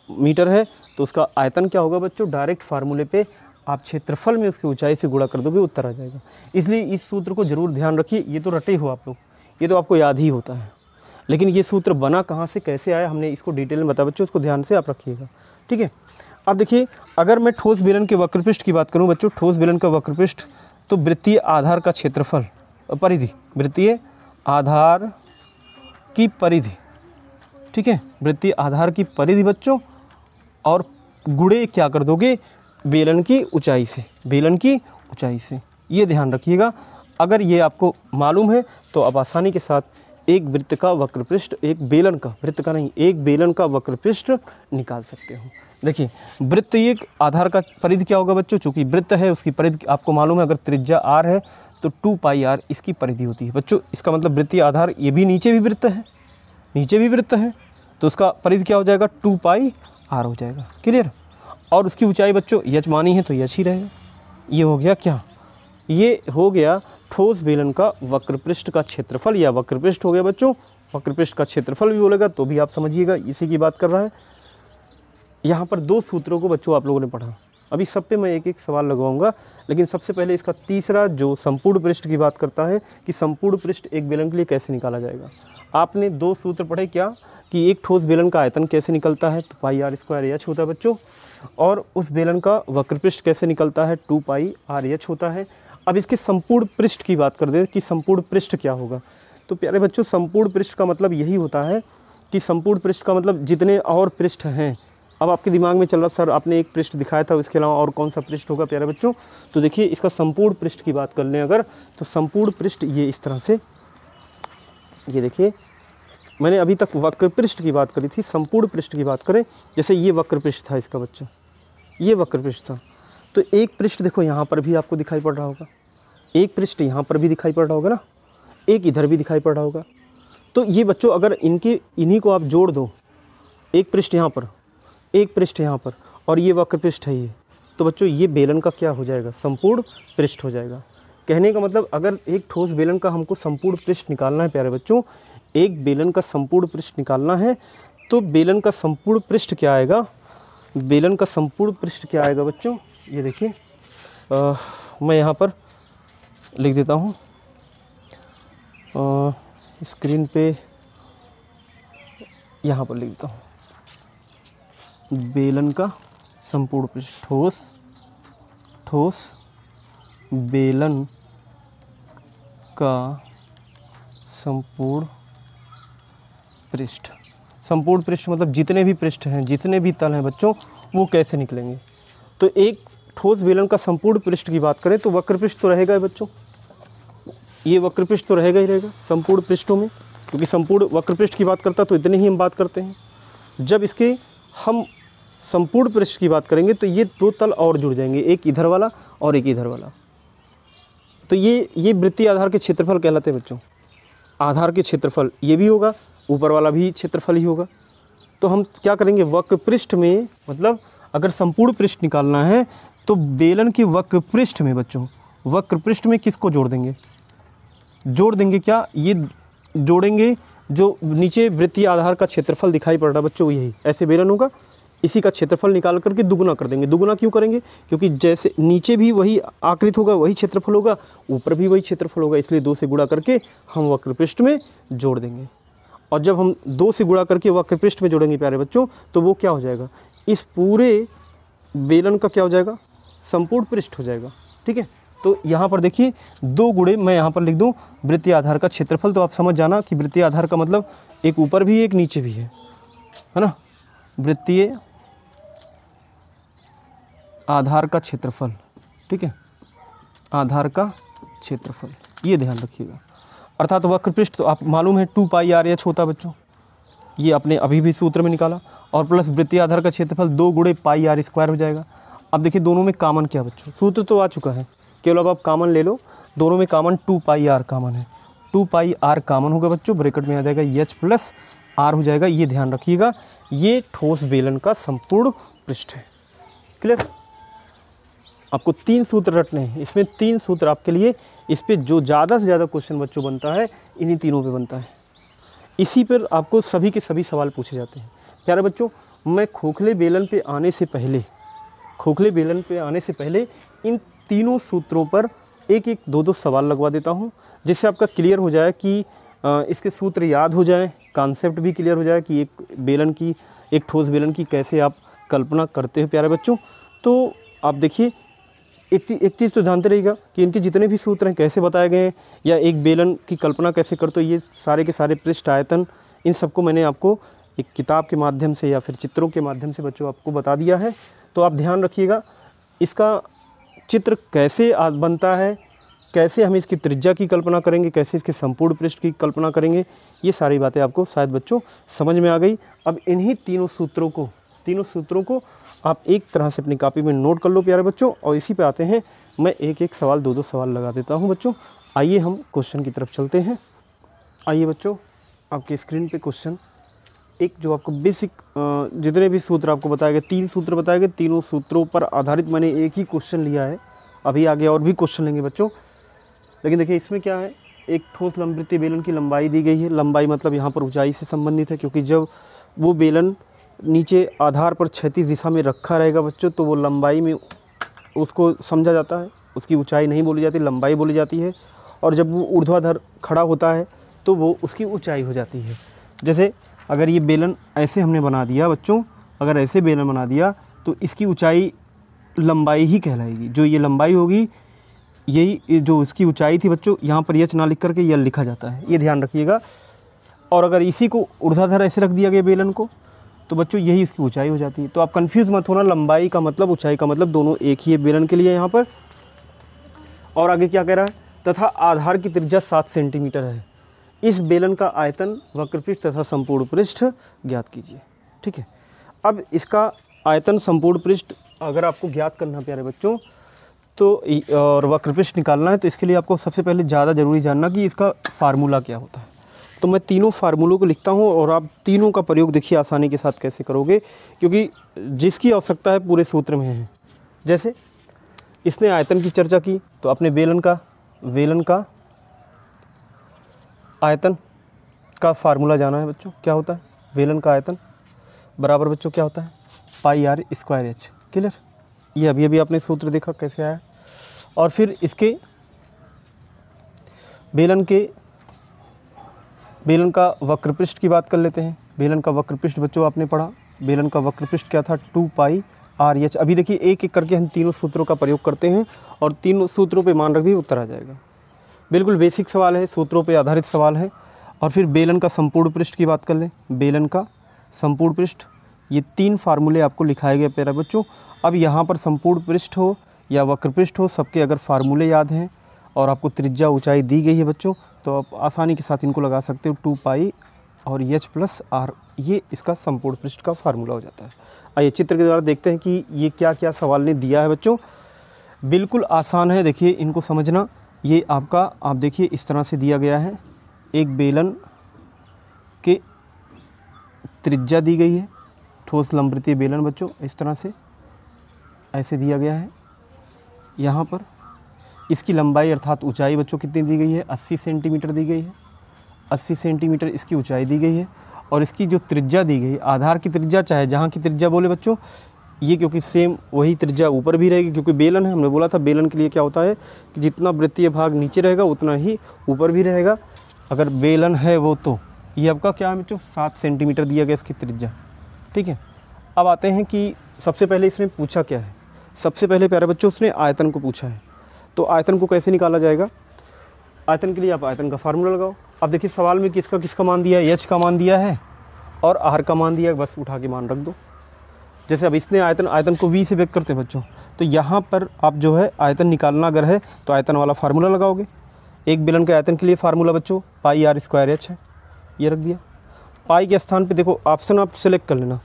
मीटर है, तो उसका आयतन क्या होगा बच्चों? डायरेक्ट फार्मूले पे आप क्षेत्रफल में उसकी ऊंचाई से गुणा कर दोगे, उत्तर आ जाएगा। इसलिए इस सूत्र को जरूर ध्यान रखिए। ये तो रटे हो आप लोग, ये तो आपको याद ही होता है, लेकिन ये सूत्र बना कहाँ से, कैसे आया, हमने इसको डिटेल में बताया बच्चों, इसको ध्यान से आप रखिएगा। ठीक है, अब देखिए अगर मैं ठोस बेलन के वक्र पृष्ठ की बात करूं बच्चों, ठोस बेलन का वक्र पृष्ठ तो वृत्तीय आधार का क्षेत्रफल, परिधि, वृत्तीय आधार की परिधि, ठीक है, वृत्तीय आधार की परिधि बच्चों, और गुणे क्या कर दोगे? बेलन की ऊंचाई से, बेलन की ऊंचाई से। ये ध्यान रखिएगा। अगर ये आपको मालूम है तो आप आसानी के साथ एक वृत्त का वक्र पृष्ठ, एक बेलन का, वृत्त का नहीं, एक बेलन का वक्र पृष्ठ निकाल सकते हो। देखिए वृत्त एक आधार का परिधि क्या होगा बच्चों? चूँकि वृत्त है उसकी परिधि आपको मालूम है, अगर त्रिज्या r है तो 2πr इसकी परिधि होती है बच्चों। इसका मतलब वृत्तीय आधार, ये भी नीचे भी वृत्त है, नीचे भी वृत्त है, तो उसका परिधि क्या हो जाएगा? 2πr हो जाएगा। क्लियर? और उसकी ऊंचाई बच्चों यच मानी है तो यच ही रहेगा। ये हो गया क्या? ये हो गया ठोस बेलन का वक्र पृष्ठ का क्षेत्रफल या वक्र पृष्ठ हो गया बच्चों। वक्र पृष्ठ का क्षेत्रफल भी बोलेगा तो भी आप समझिएगा इसी की बात कर रहा है। यहाँ पर 2 सूत्रों को बच्चों आप लोगों ने पढ़ा, अभी सब पे मैं एक एक सवाल लगवाऊंगा, लेकिन सबसे पहले इसका तीसरा जो संपूर्ण पृष्ठ की बात करता है कि संपूर्ण पृष्ठ एक बेलन के लिए कैसे निकाला जाएगा। आपने 2 सूत्र पढ़े क्या, कि एक ठोस बेलन का आयतन कैसे निकलता है, तो πr² h होता है बच्चों, और उस बेलन का वक्र पृष्ठ कैसे निकलता है, 2πr h होता है। अब इसके संपूर्ण पृष्ठ की बात कर दे कि संपूर्ण पृष्ठ क्या होगा। तो प्यारे बच्चों संपूर्ण पृष्ठ का मतलब यही होता है कि संपूर्ण पृष्ठ का मतलब जितने और पृष्ठ हैं। अब आपके दिमाग में चल रहा सर आपने एक पृष्ठ दिखाया था, इसके अलावा और कौन सा पृष्ठ होगा प्यारे बच्चों? तो देखिए इसका संपूर्ण पृष्ठ की बात कर लें अगर, तो संपूर्ण पृष्ठ ये इस तरह से, ये देखिए मैंने अभी तक वक्र पृष्ठ की बात करी थी, संपूर्ण पृष्ठ की बात करें, जैसे ये वक्र पृष्ठ था इसका बच्चों, ये वक्र पृष्ठ था, तो एक पृष्ठ देखो यहाँ पर भी आपको दिखाई पड़ रहा होगा, एक पृष्ठ यहाँ पर भी दिखाई पड़ रहा होगा ना, एक इधर भी दिखाई पड़ रहा होगा। तो ये बच्चों अगर इन्हीं को आप जोड़ दो, एक पृष्ठ यहाँ पर, एक पृष्ठ यहाँ पर, और ये वक्र पृष्ठ है ये, तो बच्चों ये बेलन का क्या हो जाएगा? संपूर्ण पृष्ठ हो जाएगा। कहने का मतलब अगर एक ठोस बेलन का हमको संपूर्ण पृष्ठ निकालना है प्यारे बच्चों, एक बेलन का संपूर्ण पृष्ठ निकालना है, तो बेलन का संपूर्ण पृष्ठ क्या आएगा? बेलन का संपूर्ण पृष्ठ क्या आएगा बच्चों? ये देखिए मैं यहाँ पर लिख देता हूँ स्क्रीन पे, यहाँ पर लिख देता हूँ, बेलन का संपूर्ण पृष्ठ, ठोस बेलन का संपूर्ण पृष्ठ। संपूर्ण पृष्ठ मतलब जितने भी पृष्ठ हैं, जितने भी तल हैं बच्चों, वो कैसे निकलेंगे। तो एक ठोस बेलन का संपूर्ण पृष्ठ की बात करें तो वक्र पृष्ठ तो रहेगा बच्चों, ये वक्र पृष्ठ तो रहेगा ही रहेगा संपूर्ण पृष्ठों में, क्योंकि संपूर्ण वक्र पृष्ठ की बात करता तो इतने ही हम बात करते हैं। जब इसके हम संपूर्ण पृष्ठ की बात करेंगे तो ये 2 तल और जुड़ जाएंगे, एक इधर वाला और एक इधर वाला। तो ये वृत्तीय आधार के क्षेत्रफल कहलाते हैं बच्चों। आधार के क्षेत्रफल ये भी होगा, ऊपर वाला भी क्षेत्रफल ही होगा। तो हम क्या करेंगे, वक्र पृष्ठ में, मतलब अगर संपूर्ण पृष्ठ निकालना है तो बेलन के वक्र पृष्ठ में बच्चों, वक्र पृष्ठ में किसको जोड़ देंगे? जोड़ देंगे क्या? ये जोड़ेंगे जो नीचे वृत्तीय आधार का क्षेत्रफल दिखाई पड़ रहा है बच्चों, यही ऐसे बेलन होगा, इसी का क्षेत्रफल निकाल करके दुगुना कर देंगे। दुगुना क्यों करेंगे? क्योंकि जैसे नीचे भी वही आकृत होगा, वही क्षेत्रफल होगा, ऊपर भी वही क्षेत्रफल होगा, इसलिए 2 से गुणा करके हम वक्र पृष्ठ में जोड़ देंगे। और जब हम 2 से गुणा करके वक्र पृष्ठ में जोड़ेंगे प्यारे बच्चों, तो वो क्या हो जाएगा, इस पूरे बेलन का क्या हो जाएगा, संपूर्ण पृष्ठ हो जाएगा। ठीक है, तो यहाँ पर देखिए 2 गुणे, मैं यहाँ पर लिख दूँ वृत्तीय आधार का क्षेत्रफल, तो आप समझ जाना कि वृत्तीय आधार का मतलब एक ऊपर भी एक नीचे भी है ना। वृत्तीय आधार का क्षेत्रफल, ठीक है, आधार का क्षेत्रफल, ये ध्यान रखिएगा। अर्थात वक्र पृष्ठ तो आप मालूम है 2 पाई RH होता है बच्चों, ये आपने अभी भी सूत्र में निकाला, और प्लस वृत्तीय आधार का क्षेत्रफल 2 गुणे पाई R² हो जाएगा। अब देखिए दोनों में कॉमन क्या बच्चों, सूत्र तो आ चुका है, केवल अब आप कॉमन ले लो, दोनों में कॉमन 2 पाई R कॉमन है, 2 पाई R कॉमन होगा बच्चों, ब्रैकेट में आ जाएगा H प्लस R हो जाएगा। ये ध्यान रखिएगा, ये ठोस बेलन का संपूर्ण पृष्ठ है। क्लियर? आपको 3 सूत्र रटने हैं, इसमें 3 सूत्र आपके लिए, इस पे जो ज़्यादा से ज़्यादा क्वेश्चन बच्चों बनता है इन्हीं तीनों पे बनता है, इसी पर आपको सभी के सभी सवाल पूछे जाते हैं। प्यारे बच्चों, मैं खोखले बेलन पे आने से पहले इन तीनों सूत्रों पर एक एक 2 सवाल लगवा देता हूँ, जिससे आपका क्लियर हो जाए कि इसके सूत्र याद हो जाए, कॉन्सेप्ट भी क्लियर हो जाए कि एक ठोस बेलन की कैसे आप कल्पना करते हैं। प्यारे बच्चों, तो आप देखिए एक चीज़ तो जानते रहिएगा कि इनके जितने भी सूत्र हैं कैसे बताए गए हैं, या एक बेलन की कल्पना कैसे करते हो, ये सारे के सारे पृष्ठ, आयतन, इन सबको मैंने आपको एक किताब के माध्यम से या फिर चित्रों के माध्यम से बच्चों आपको बता दिया है। तो आप ध्यान रखिएगा, इसका चित्र कैसे बनता है, कैसे हम इसकी त्रिज्या की कल्पना करेंगे, कैसे इसके संपूर्ण पृष्ठ की कल्पना करेंगे, ये सारी बातें आपको शायद बच्चों समझ में आ गई। अब इन्हीं तीनों सूत्रों को आप एक तरह से अपनी कॉपी में नोट कर लो प्यारे बच्चों, और इसी पे आते हैं, मैं एक एक सवाल 2 सवाल लगा देता हूं बच्चों। आइए हम क्वेश्चन की तरफ चलते हैं। आइए बच्चों, आपके स्क्रीन पे क्वेश्चन एक, जो आपको बेसिक जितने भी सूत्र आपको बताए गए, 3 सूत्र बताए गए, तीनों सूत्रों पर आधारित मैंने एक ही क्वेश्चन लिया है। अभी आगे और भी क्वेश्चन लेंगे बच्चों, लेकिन देखिए इसमें क्या है, एक ठोस लंबवृत्तीय बेलन की लंबाई दी गई है। लंबाई मतलब यहाँ पर ऊंचाई से संबंधित है, क्योंकि जब वो बेलन नीचे आधार पर क्षैतिज दिशा में रखा रहेगा बच्चों, तो वो लंबाई में उसको समझा जाता है, उसकी ऊंचाई नहीं बोली जाती, लंबाई बोली जाती है। और जब वो ऊर्ध्वाधर खड़ा होता है तो वो उसकी ऊंचाई हो जाती है। जैसे अगर ये बेलन ऐसे हमने बना दिया बच्चों, अगर ऐसे बेलन बना दिया तो इसकी ऊंचाई लंबाई ही कहलाएगी। जो ये लंबाई होगी, यही जो इसकी ऊंचाई थी बच्चों, यहाँ पर एच ना लिख करके यह लिखा जाता है, ये ध्यान रखिएगा। और अगर इसी को ऊर्ध्वाधर ऐसे रख दिया गया बेलन को, तो बच्चों यही इसकी ऊंचाई हो जाती है। तो आप कंफ्यूज मत होना, लंबाई का मतलब, ऊंचाई का मतलब दोनों एक ही है बेलन के लिए यहाँ पर। और आगे क्या कह रहा है, तथा आधार की त्रिज्या 7 सेंटीमीटर है। इस बेलन का आयतन, वक्र पृष्ठ तथा संपूर्ण पृष्ठ ज्ञात कीजिए। ठीक है, अब इसका आयतन, संपूर्ण पृष्ठ अगर आपको ज्ञात करना प्यारे बच्चों, तो और वक्र पृष्ठ निकालना है, तो इसके लिए आपको सबसे पहले ज़्यादा ज़रूरी जानना कि इसका फार्मूला क्या होता है। तो मैं तीनों फार्मूलों को लिखता हूँ, और आप तीनों का प्रयोग देखिए आसानी के साथ कैसे करोगे, क्योंकि जिसकी आवश्यकता है पूरे सूत्र में है। जैसे इसने आयतन की चर्चा की, तो अपने बेलन का आयतन का फार्मूला जाना है बच्चों। क्या होता है, बेलन का आयतन बराबर बच्चों क्या होता है, पाई R स्क्वायर H। क्लियर? ये अभी आपने सूत्र देखा कैसे आया। और फिर इसके बेलन का वक्र पृष्ठ की बात कर लेते हैं। बेलन का वक्र पृष्ठ बच्चों आपने पढ़ा, बेलन का वक्र पृष्ठ क्या था, 2 पाई RH। अभी देखिए एक एक करके हम तीनों सूत्रों का प्रयोग करते हैं, और तीनों सूत्रों पे मान रख दिए, उत्तर आ जाएगा। बिल्कुल बेसिक सवाल है, सूत्रों पे आधारित सवाल है। और फिर बेलन का संपूर्ण पृष्ठ की बात कर लें, बेलन का संपूर्ण पृष्ठ, ये 3 फार्मूले आपको लिखाए गए प्यारे बच्चों। अब यहाँ पर संपूर्ण पृष्ठ हो या वक्र पृष्ठ हो, सबके अगर फार्मूले याद हैं और आपको त्रिज्या ऊंचाई दी गई है बच्चों, तो आप आसानी के साथ इनको लगा सकते हो, 2 पाई और H प्लस R, ये इसका संपूर्ण पृष्ठ का फार्मूला हो जाता है। आइए चित्र के द्वारा देखते हैं कि ये क्या क्या सवाल ने दिया है बच्चों। बिल्कुल आसान है, देखिए इनको समझना। ये आपका, आप देखिए इस तरह से दिया गया है, एक बेलन के त्रिज्या दी गई है, ठोस लंबवृत्तीय बेलन बच्चों, इस तरह से ऐसे दिया गया है। यहाँ पर इसकी लंबाई अर्थात ऊंचाई बच्चों कितनी दी गई है, 80 सेंटीमीटर दी गई है। 80 सेंटीमीटर इसकी ऊंचाई दी गई है और इसकी जो त्रिज्या दी गई, आधार की त्रिज्या चाहे जहाँ की त्रिज्या बोले बच्चों, ये क्योंकि सेम वही त्रिज्या ऊपर भी रहेगी क्योंकि बेलन है। हमने बोला था बेलन के लिए क्या होता है कि जितना वृत्तीय भाग नीचे रहेगा उतना ही ऊपर भी रहेगा। अगर बेलन है वो, तो ये आपका क्या है बच्चों, 7 सेंटीमीटर दिया गया इसकी त्रिज्या। ठीक है, अब आते हैं कि सबसे पहले इसने पूछा क्या है। सबसे पहले प्यारे बच्चों उसने आयतन को पूछा है। तो आयतन को कैसे निकाला जाएगा? आयतन के लिए आप आयतन का फार्मूला लगाओ। अब देखिए सवाल में किसका मान दिया है, एच का मान दिया है और आर का मान दिया है, बस उठा के मान रख दो। जैसे अब इसने आयतन को v से व्यक्त करते हैं बच्चों, तो यहाँ पर आप जो है आयतन निकालना अगर है तो आयतन वाला फार्मूला लगाओगे। एक बेलन के आयतन के लिए फार्मूला बच्चों पाई आर स्क्वायर एच है, ये रख दिया। पाई के स्थान पे देखो ऑप्शन आप सेलेक्ट कर लेना,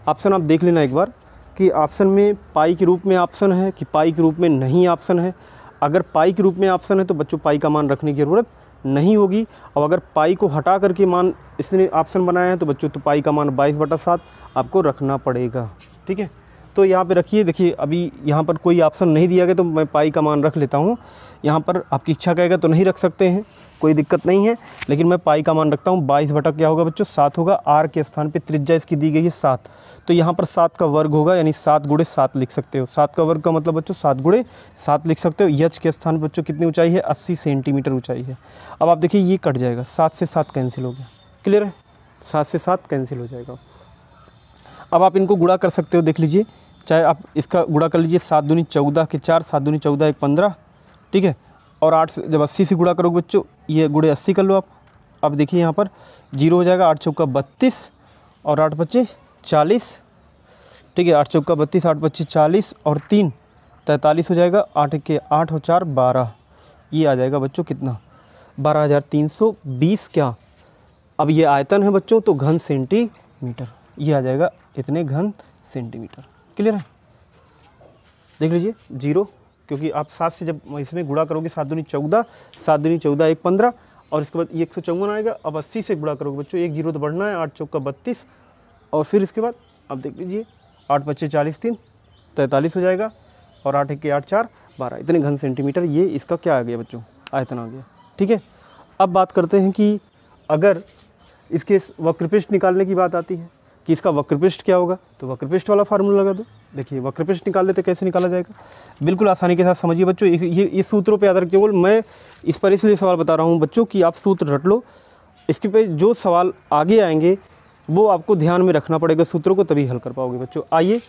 ऑप्शन आप देख लेना एक बार कि ऑप्शन में पाई के रूप में ऑप्शन है कि पाई के रूप में नहीं ऑप्शन है। अगर पाई के रूप में ऑप्शन है तो बच्चों पाई का मान रखने की ज़रूरत नहीं होगी। और अगर पाई को हटा करके मान इसने ऑप्शन बनाया है तो बच्चों तो पाई का मान 22/7 आपको रखना पड़ेगा। ठीक है, तो यहाँ पे रखिए। देखिए अभी यहाँ पर कोई ऑप्शन नहीं दिया गया तो मैं पाई का मान रख लेता हूँ। यहाँ पर आपकी इच्छा कहेगा तो नहीं रख सकते हैं, कोई दिक्कत नहीं है, लेकिन मैं पाई का मान रखता हूँ। 22 क्या होगा बच्चों, 7 होगा। आर के स्थान पे त्रिज्या इसकी दी गई है 7, तो यहाँ पर 7 का वर्ग होगा, यानी 7 × 7 लिख सकते हो। 7 का वर्ग का मतलब बच्चों 7 × 7 लिख सकते हो। एच के स्थान पर बच्चों कितनी ऊंचाई है, 80 सेंटीमीटर ऊंचाई है। अब आप देखिए ये कट जाएगा, 7 से 7 कैंसिल हो गया, क्लियर है, 7 से 7 कैंसिल हो जाएगा। अब आप इनको गुणा कर सकते हो, देख लीजिए, चाहे आप इसका गुणा कर लीजिए, 7 दूनी 14 के 4, 7 दूनी 14 1 15, ठीक है। और 8 से जब 80 से गुणा करोगे बच्चों, ये गुणे 80 कर लो आप। अब देखिए यहाँ पर 0 हो जाएगा, 8 चौका 32 और 8 पच्चे 40, ठीक है। 8 चौका 32, 8 पच्चे 40 और 3 43 हो जाएगा। 8 के 8 और 4 12, ये आ जाएगा बच्चों कितना, 12,320 क्या। अब ये आयतन है बच्चों तो घन सेंटीमीटर, ये आ जाएगा इतने घन सेंटीमीटर, क्लियर है। देख लीजिए 0, क्योंकि आप 7 से जब इसमें गुणा करोगे, 7 दूनी 14, 7 दूनी 14 1 15 और इसके बाद 154 आएगा। अब 80 से गुणा करोगे बच्चों, 1 0 तो बढ़ना है, 8 चौका 32 और फिर इसके बाद अब देख लीजिए 8 पच्चे 40, 3 43 हो जाएगा और 8 के 8 4 12, इतने घन सेंटीमीटर ये इसका क्या आ गया बच्चों, आयतन आ गया। ठीक है, अब बात करते हैं कि अगर इसके वक्रपृष्ठ निकालने की बात आती है कि इसका वक्रपृष्ठ क्या होगा, तो वक्रपृष्ठ वाला फार्मूला लगा दो। देखिए वक्रपृष्ठ निकाल लेते, कैसे निकाला जाएगा, बिल्कुल आसानी के साथ समझिए बच्चों। ये इस सूत्रों पे आधार केवल मैं इस पर इसलिए सवाल बता रहा हूँ बच्चों कि आप सूत्र रट लो, इसके पे जो सवाल आगे आएंगे वो आपको ध्यान में रखना पड़ेगा सूत्रों को, तभी हल कर पाओगे बच्चों। आइए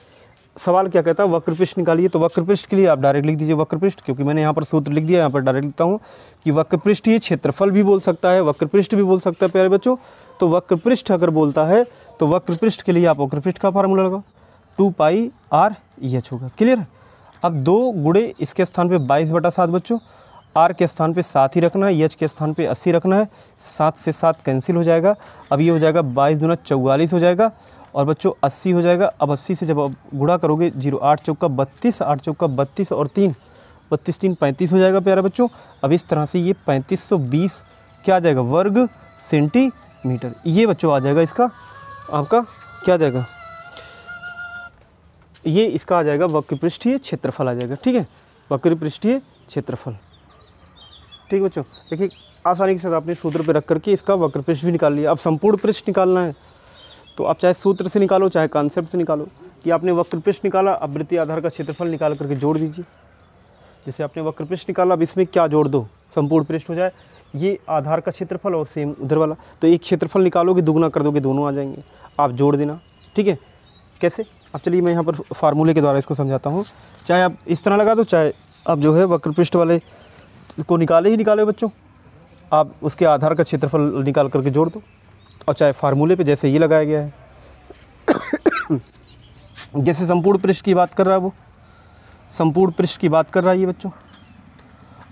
सवाल क्या कहता है, वक्रपृष्ठ निकालिए। तो वक्रपृष्ठ के लिए आप डायरेक्ट लिख दीजिए वक्रपृष्ठ, क्योंकि मैंने यहाँ पर सूत्र लिख दिया, यहाँ पर डायरेक्ट लिखता हूँ कि वक्रपृष्ठ ये क्षेत्रफल भी बोल सकता है, वक्रपृष्ठ भी बोल सकता है प्यारे बच्चों। तो वक्रपृष्ठ अगर बोलता है तो वक्रपृष्ठ के लिए आप वक्रपृष्ठ का फार्मूला लगाओ, 2 पाई आर एच होगा, क्लियर है। अब 2 गुणे इसके स्थान पे 22/7 बच्चों, आर के स्थान पे 7 ही रखना है, एच के स्थान पे 80 रखना है। 7 से 7 कैंसिल हो जाएगा, अब ये हो जाएगा 22 दूना 44 हो जाएगा और बच्चों 80 हो जाएगा। अब 80 से जब आप गुणा करोगे 0, 8 चौका 32, 8 चौका 32 और 3 32 3 35 हो जाएगा प्यारे बच्चों। अब इस तरह से ये 3520 क्या आ जाएगा, वर्ग सेंटीमीटर, ये बच्चों आ जाएगा इसका आपका क्या आ जाएगा, ये इसका आ जाएगा वक्रपृष्ठीय क्षेत्रफल आ जाएगा। ठीक है, वक्रपृष्ठीय क्षेत्रफल, ठीक बच्चों। देखिए आसानी के साथ आपने सूत्र पे रख करके इसका वक्रपृष्ठ भी निकाल लिया। अब संपूर्ण पृष्ठ निकालना है तो आप चाहे सूत्र से निकालो चाहे कॉन्सेप्ट से निकालो, कि आपने वक्रपृष्ठ निकाला, अब वृत्तीय आधार का क्षेत्रफल निकाल करके जोड़ दीजिए। जैसे आपने वक्रपृष्ठ निकाला, अब इसमें क्या जोड़ दो, संपूर्ण पृष्ठ हो जाए, ये आधार का क्षेत्रफल और सेम उधर वाला, तो एक क्षेत्रफल निकालोगे, दुगुना कर दोगे, दोनों आ जाएंगे, आप जोड़ देना। ठीक है, कैसे, अब चलिए मैं यहाँ पर फार्मूले के द्वारा इसको समझाता हूँ। चाहे आप इस तरह लगा दो, चाहे आप जो है वक्रपृष्ठ वाले को निकाले बच्चों, आप उसके आधार का क्षेत्रफल निकाल करके जोड़ दो, और चाहे फार्मूले पे जैसे ये लगाया गया है जैसे संपूर्ण पृष्ठ की बात कर रहा है वो, संपूर्ण पृष्ठ की बात कर रहा है ये बच्चों,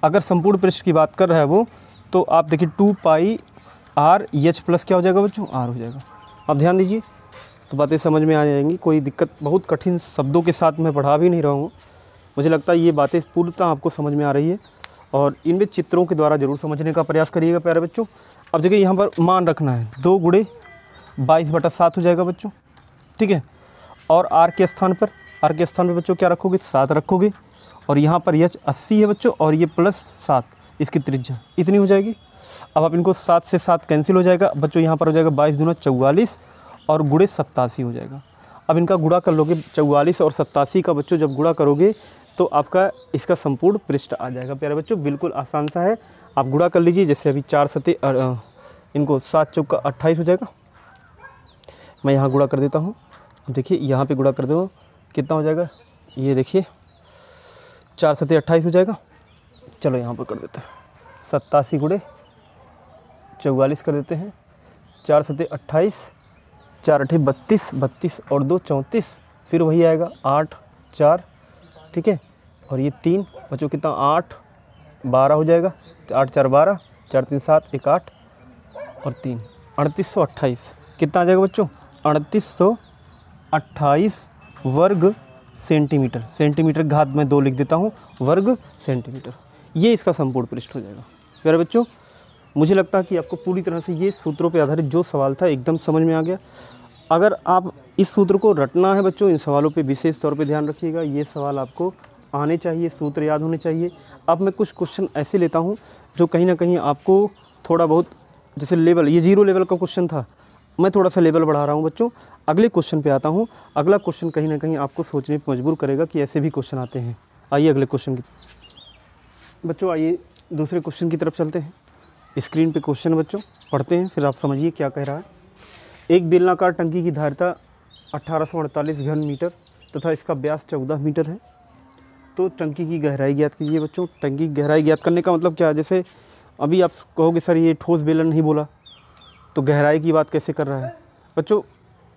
अगर संपूर्ण पृष्ठ की बात कर रहा है वो, तो आप देखिए 2 पाई आर एच प्लस क्या हो जाएगा बच्चों, आर हो जाएगा। अब ध्यान दीजिए तो बातें समझ में आ जाएंगी, कोई दिक्कत, बहुत कठिन शब्दों के साथ मैं पढ़ा भी नहीं रहा हूँ, मुझे लगता है ये बातें पूर्णतः आपको समझ में आ रही है, और इनमें चित्रों के द्वारा जरूर समझने का प्रयास करिएगा प्यारे बच्चों। अब देखिए यहाँ पर मान रखना है, 2 गुणे 22/7 हो जाएगा बच्चों, ठीक है। और आर के स्थान पर बच्चों क्या रखोगे, 7 रखोगे, और यहाँ पर एच 80 है बच्चों, और ये +7 इसकी त्रिज्या इतनी हो जाएगी। अब आप इनको 7 से 7 कैंसिल हो जाएगा बच्चों, यहाँ पर हो जाएगा 22 दूना 44 और गुणे 87 हो जाएगा। अब इनका गुणा कर लोगे 44 और 87 का बच्चों जब गुणा करोगे तो आपका इसका संपूर्ण पृष्ठ आ जाएगा। प्यारे बच्चों बिल्कुल आसान सा है, आप गुणा कर लीजिए। जैसे अभी 4 सते इनको 7 चौका 28 हो जाएगा। मैं यहाँ गुणा कर देता हूँ, देखिए यहाँ पे गुणा कर दो कितना हो जाएगा, ये देखिए 4 सते 28 हो जाएगा। चलो यहाँ पर कर देते हैं 87 गुणे 44 कर देते हैं, 4 सते 28, 4 अठे 32, 32 और 2 34, फिर वही आएगा 8 4, ठीक है, और ये 3 बच्चों कितना 8 12 हो जाएगा, 8 4 12, 4 3 7, 1 8 और 3 3828 कितना आ जाएगा बच्चों 3828 वर्ग सेंटीमीटर। सेंटीमीटर घात में 2 लिख देता हूँ, वर्ग सेंटीमीटर। ये इसका संपूर्ण पृष्ठ हो जाएगा। प्यारे बच्चों मुझे लगता है कि आपको पूरी तरह से ये सूत्रों पे आधारित जो सवाल था एकदम समझ में आ गया। अगर आप इस सूत्र को रटना है बच्चों, इन सवालों पे विशेष तौर पे ध्यान रखिएगा। ये सवाल आपको आने चाहिए, सूत्र याद होने चाहिए। अब मैं कुछ क्वेश्चन ऐसे लेता हूँ जो कहीं ना कहीं आपको थोड़ा बहुत, जैसे लेवल, ये 0 लेवल का क्वेश्चन था, मैं थोड़ा सा लेवल बढ़ा रहा हूँ बच्चों। अगले क्वेश्चन पे आता हूँ। अगला क्वेश्चन कहीं ना कहीं आपको सोचने पर मजबूर करेगा कि ऐसे भी क्वेश्चन आते हैं। आइए अगले क्वेश्चन की बच्चों, आइए दूसरे क्वेश्चन की तरफ चलते हैं। स्क्रीन पे क्वेश्चन बच्चों पढ़ते हैं, फिर आप समझिए क्या कह रहा है। एक बेलनाकार टंकी की धारिता 1848 घन मीटर तथा इसका व्यास 14 मीटर है, तो टंकी की गहराई ज्ञात कीजिए। बच्चों टंकी की गहराई ज्ञात करने का मतलब क्या है, जैसे अभी आप कहोगे सर ये ठोस बेलन नहीं बोला तो गहराई की बात कैसे कर रहा है। बच्चों